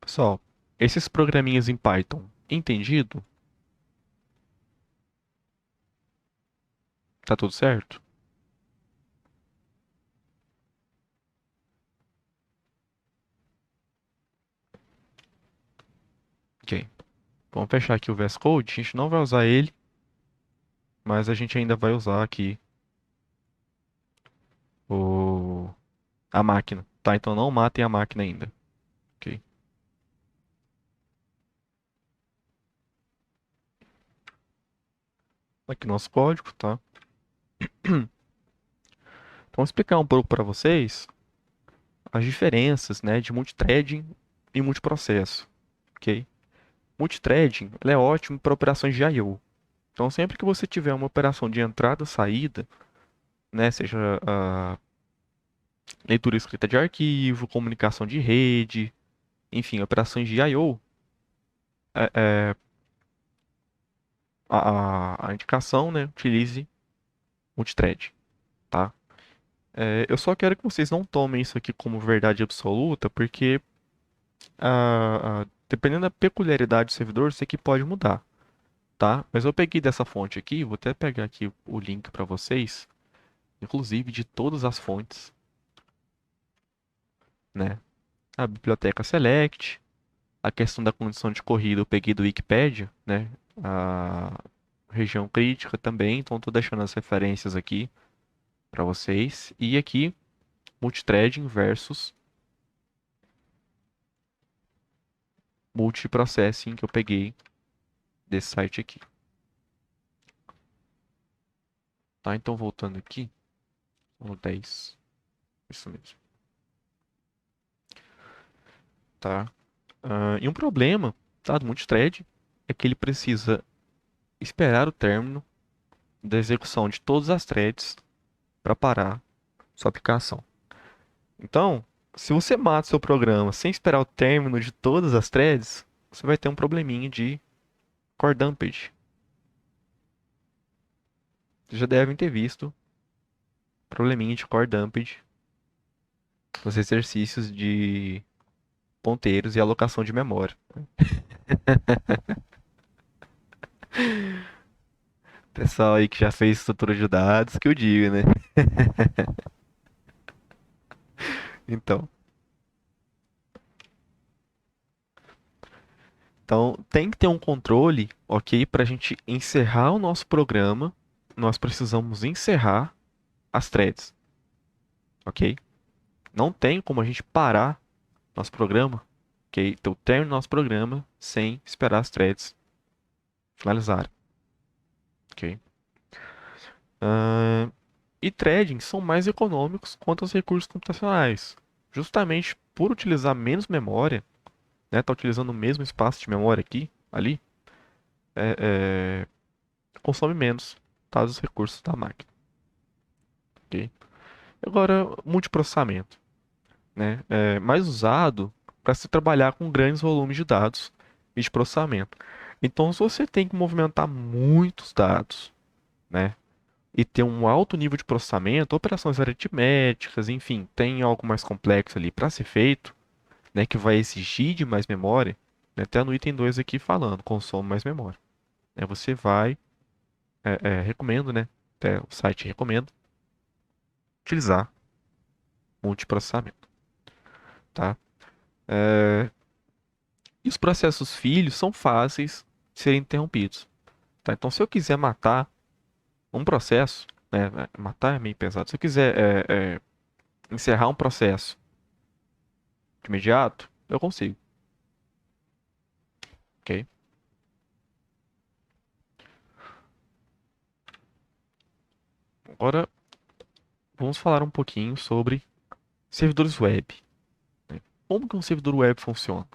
Pessoal, esses programinhas em Python, entendido? Tá tudo certo? Ok. Vamos fechar aqui o VS Code. A gente não vai usar ele, mas a gente ainda vai usar aqui o... a máquina, tá? Então não matem a máquina ainda, ok? Aqui nosso código, tá? Então, vou explicar um pouco para vocês as diferenças, né, de multithreading e multiprocesso, ok? Multithreading, ele é ótimo para operações de I/O. Então, sempre que você tiver uma operação de entrada e saída, né, seja leitura e escrita de arquivo, comunicação de rede, enfim, operações de I/O, é, é, a indicação, né, utilize multithread, tá? Eu só quero que vocês não tomem isso aqui como verdade absoluta, porque dependendo da peculiaridade do servidor, isso aqui pode mudar, tá? Mas eu peguei dessa fonte aqui, vou até pegar aqui o link para vocês, inclusive de todas as fontes, né? A biblioteca Select, a questão da condição de corrida eu peguei do Wikipedia, né? região crítica também, então estou deixando as referências aqui para vocês. E aqui, multithreading versus multiprocessing que eu peguei desse site aqui. Tá, então voltando aqui, o 10, isso mesmo. Tá? E um problema, tá, do multithread é que ele precisa esperar o término da execução de todas as threads para parar sua aplicação. Então, se você mata seu programa sem esperar o término de todas as threads, você vai ter um probleminha de core dumpage. Vocês já devem ter visto probleminha de core dumpage nos exercícios de ponteiros e alocação de memória. Pessoal aí que já fez estrutura de dados, que eu digo, né? Então, tem que ter um controle, ok? Para a gente encerrar o nosso programa, nós precisamos encerrar as threads, ok? Não tem como a gente parar nosso programa, ok? Então, termino nosso programa sem esperar as threads finalizarem, ok? E threading são mais econômicos quanto aos recursos computacionais, justamente por utilizar menos memória, né? Tá utilizando o mesmo espaço de memória aqui, ali, consome menos, tá, os recursos da máquina, ok? Agora, multiprocessamento, né? É mais usado para se trabalhar com grandes volumes de dados e de processamento. Então, se você tem que movimentar muitos dados, né, e ter um alto nível de processamento, operações aritméticas, enfim, tem algo mais complexo ali para ser feito, né, que vai exigir de mais memória, né, até no item 2 aqui falando, consome mais memória. Você vai, recomendo, né, até o site recomenda, utilizar multiprocessamento, tá? E os processos filhos são fáceis de serem interrompidos, tá? Então, se eu quiser matar um processo, né, matar é meio pesado, se eu quiser encerrar um processo de imediato, eu consigo, ok? Agora, vamos falar um pouquinho sobre servidores web, né? Como que um servidor web funciona?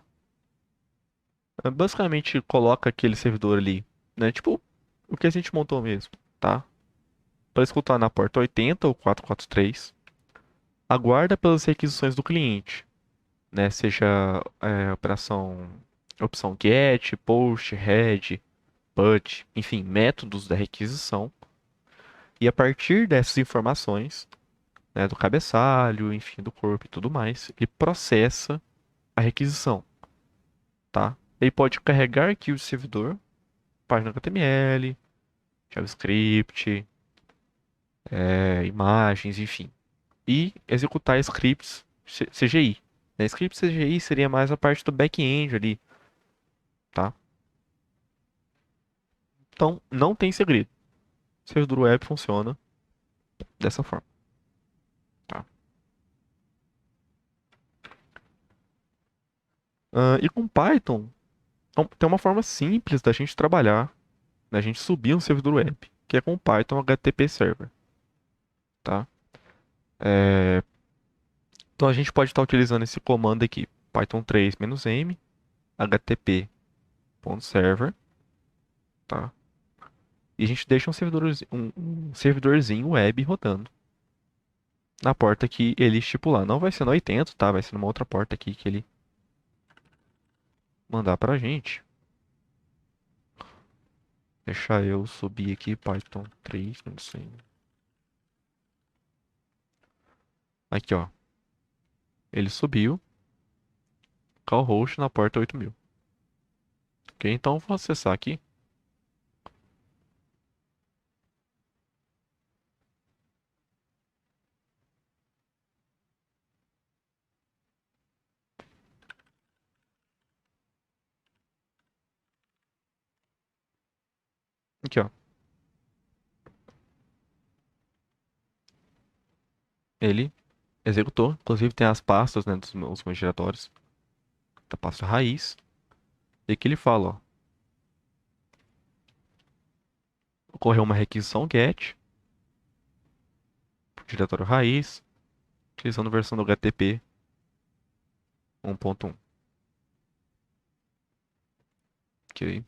Basicamente, coloca aquele servidor ali, né? Tipo o que a gente montou mesmo, tá? Para escutar na porta 80 ou 443, aguarda pelas requisições do cliente, né? Seja opção GET, POST, READ, PUT, enfim, métodos da requisição. E a partir dessas informações, né, do cabeçalho, enfim, do corpo e tudo mais, ele processa a requisição, tá? Ele pode carregar arquivos de servidor, página HTML, JavaScript, imagens, enfim, e executar scripts CGI. Né? Script CGI seria mais a parte do back-end ali, tá? Então, não tem segredo. O servidor web funciona dessa forma, tá? E com Python, então, tem uma forma simples da gente trabalhar, da gente subir um servidor web, que é com o Python HTTP Server, tá? Então a gente pode estar utilizando esse comando aqui, Python 3-m http.server, tá? E a gente deixa um servidorzinho web rodando na porta que ele estipular. Não vai ser no 80, tá? Vai ser numa outra porta aqui que ele mandar pra gente. Deixa eu subir aqui Python 3, não sei. Aqui, ó. Ele subiu. Call host na porta 8000. Ok, então vou acessar aqui. Aqui, ó. ele executou. Inclusive tem as pastas, né, dos meus diretórios. Da pasta raiz. E aqui ele fala, ó. Ocorreu uma requisição GET, pro diretório raiz, utilizando a versão do HTTP 1.1. Ok.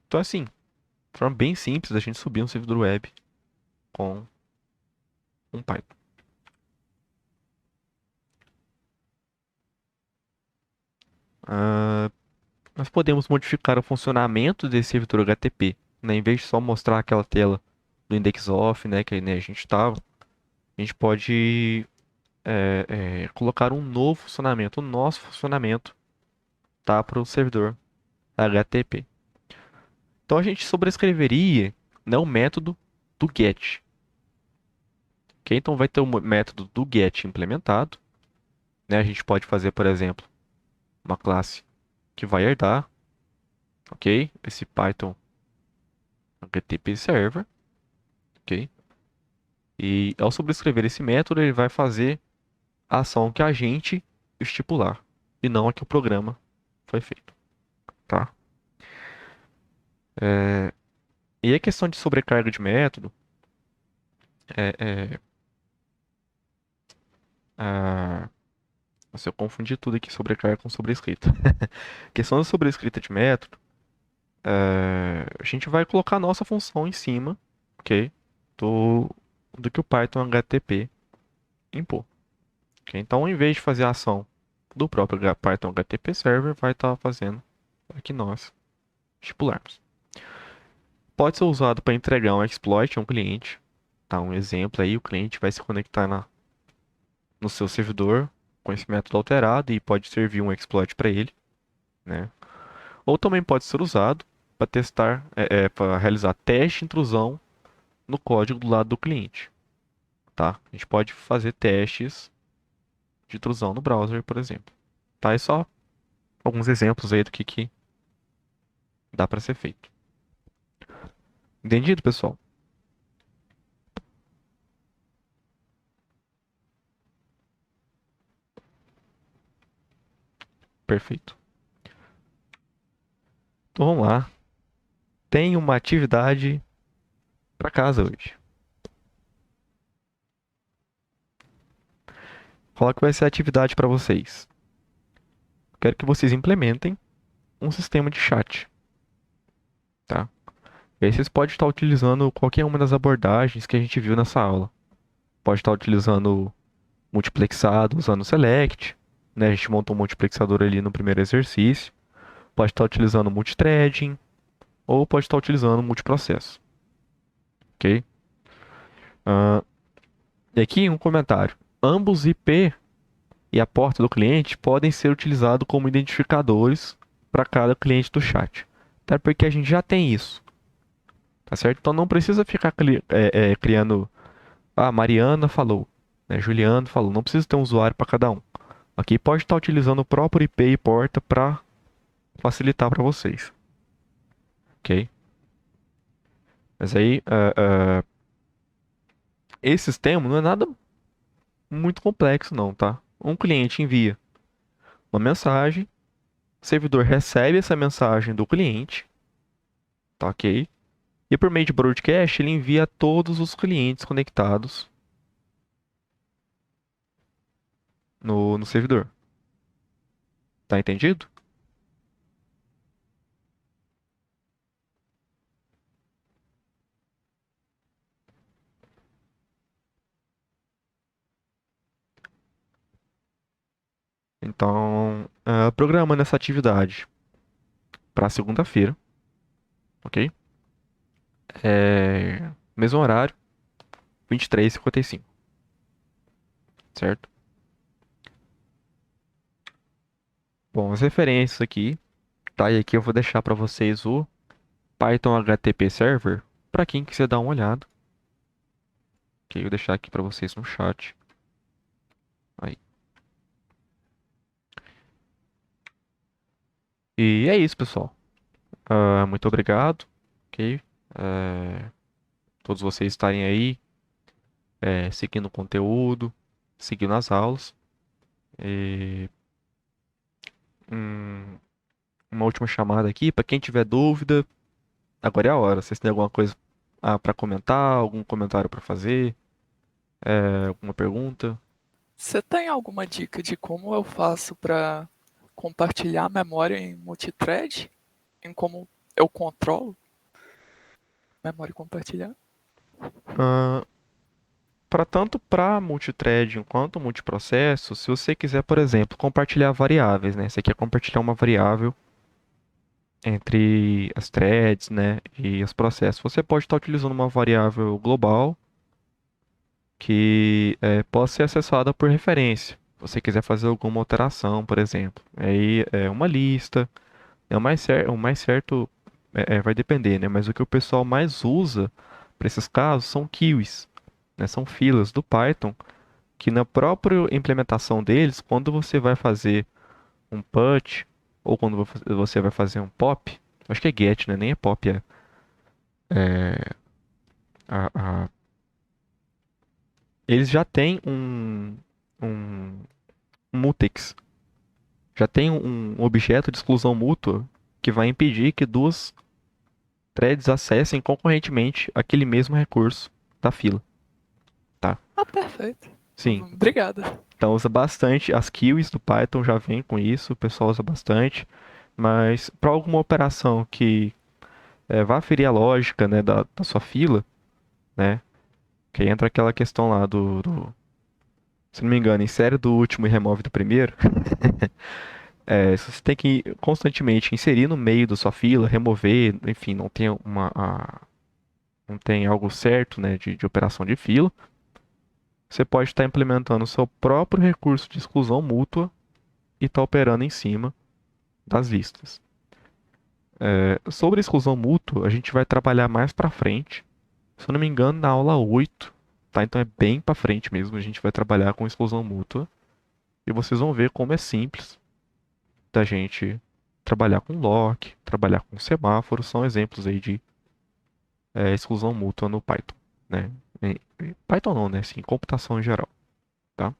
Então assim, de forma bem simples a gente subir um servidor web com um Python. Ah, nós podemos modificar o funcionamento desse servidor HTTP, né? Em vez de só mostrar aquela tela do index off, né, que né, a gente estava, a gente pode colocar um novo funcionamento, o nosso funcionamento, tá, para o servidor HTTP. Então a gente sobrescreveria, né, o método do get. Ok? Então vai ter o método do get implementado, né? A gente pode fazer, por exemplo, uma classe que vai herdar, ok? Esse Python HTTP Server, ok? E ao sobrescrever esse método, ele vai fazer a ação que a gente estipular e não a que o programa foi feito, tá? E a questão de sobrecarga de método é, é a... Nossa, eu confundi tudo aqui, sobrecarga com sobrescrita. A questão da sobrescrita de método, a gente vai colocar a nossa função em cima, ok? Do, do que o Python HTTP impor. Ok? Então, ao invés de fazer a ação do próprio Python HTTP Server, vai estar fazendo a que nós estipularmos. Pode ser usado para entregar um exploit a um cliente. Tá, um exemplo aí, o cliente vai se conectar no seu servidor com esse método alterado e pode servir um exploit para ele, né? Ou também pode ser usado para testar, para realizar teste de intrusão no código do lado do cliente, tá? A gente pode fazer testes de intrusão no browser, por exemplo. Tá? É só alguns exemplos aí do que dá para ser feito. Entendido, pessoal? Perfeito. Então vamos lá. Tem uma atividade para casa hoje. Qual que vai ser a atividade para vocês? Quero que vocês implementem um sistema de chat, tá? E aí vocês podem estar utilizando qualquer uma das abordagens que a gente viu nessa aula. Pode estar utilizando multiplexado, usando o select, né? A gente montou um multiplexador ali no primeiro exercício. Pode estar utilizando multithreading ou pode estar utilizando multiprocesso, ok? Ah, e aqui um comentário. Ambos IP e a porta do cliente podem ser utilizados como identificadores para cada cliente do chat. Até porque a gente já tem isso, tá certo? Então não precisa ficar criando. Ah, Mariana falou, né? Juliano falou. Não precisa ter um usuário para cada um. Aqui pode estar utilizando o próprio IP e porta para facilitar para vocês, ok? Mas aí, esse sistema não é nada muito complexo, não, tá? Um cliente envia uma mensagem, o servidor recebe essa mensagem do cliente, tá ok? E por meio de broadcast, ele envia a todos os clientes conectados no servidor. Tá entendido? Então, programando essa atividade para segunda-feira, ok? Mesmo horário, 23h55, certo? Bom, as referências aqui, tá? E aqui eu vou deixar para vocês o Python HTTP Server, para quem quiser dar uma olhada. Ok, eu vou deixar aqui para vocês no chat. Aí. E é isso, pessoal. Muito obrigado, ok? todos vocês estarem aí, seguindo o conteúdo, seguindo as aulas. E, hum, uma última chamada aqui, para quem tiver dúvida, agora é a hora. Vocês têm alguma coisa para comentar, algum comentário para fazer, alguma pergunta? Você tem alguma dica de como eu faço para compartilhar a memória em multithread? Em como eu controlo memória compartilhada? Para tanto para multithreading quanto multiprocesso, se você quiser, por exemplo, compartilhar variáveis, né? Você quer compartilhar uma variável entre as threads, né, e os processos. Você pode estar utilizando uma variável global que possa ser acessada por referência. Se você quiser fazer alguma alteração, por exemplo, aí é uma lista. O mais certo vai depender, né? Mas o que o pessoal mais usa para esses casos são queues, né? São filas do Python que na própria implementação deles, quando você vai fazer um put ou quando você vai fazer um pop, acho que é get, né? Nem é pop, a- a- eles já têm um, um mutex, já tem um objeto de exclusão mútua que vai impedir que duas threads acessem concorrentemente aquele mesmo recurso da fila, tá? Ah, perfeito. Sim, Obrigada. então usa bastante, as queues do Python já vem com isso, o pessoal usa bastante, mas para alguma operação que vá ferir a lógica, né, da sua fila, né, que aí entra aquela questão lá se não me engano, insere do último e remove do primeiro, você tem que constantemente inserir no meio da sua fila, remover, enfim, não tem algo certo, né, de operação de fila. Você pode estar implementando o seu próprio recurso de exclusão mútua e estar operando em cima das listas. Sobre exclusão mútua, a gente vai trabalhar mais para frente. Se eu não me engano, na aula 8, tá? Então é bem para frente mesmo. A gente vai trabalhar com exclusão mútua e vocês vão ver como é simples da gente trabalhar com lock, trabalhar com semáforo. São exemplos aí de exclusão mútua no Python, né? Python não, né? Sim, computação em geral, tá?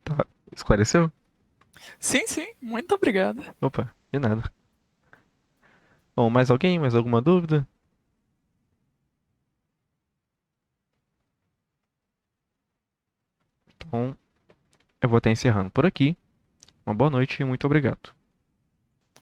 Tá. Esclareceu? Sim, sim, muito obrigada. Opa, de nada. Bom, mais alguém? Mais alguma dúvida? Então, eu vou estar encerrando por aqui. Uma boa noite e muito obrigado.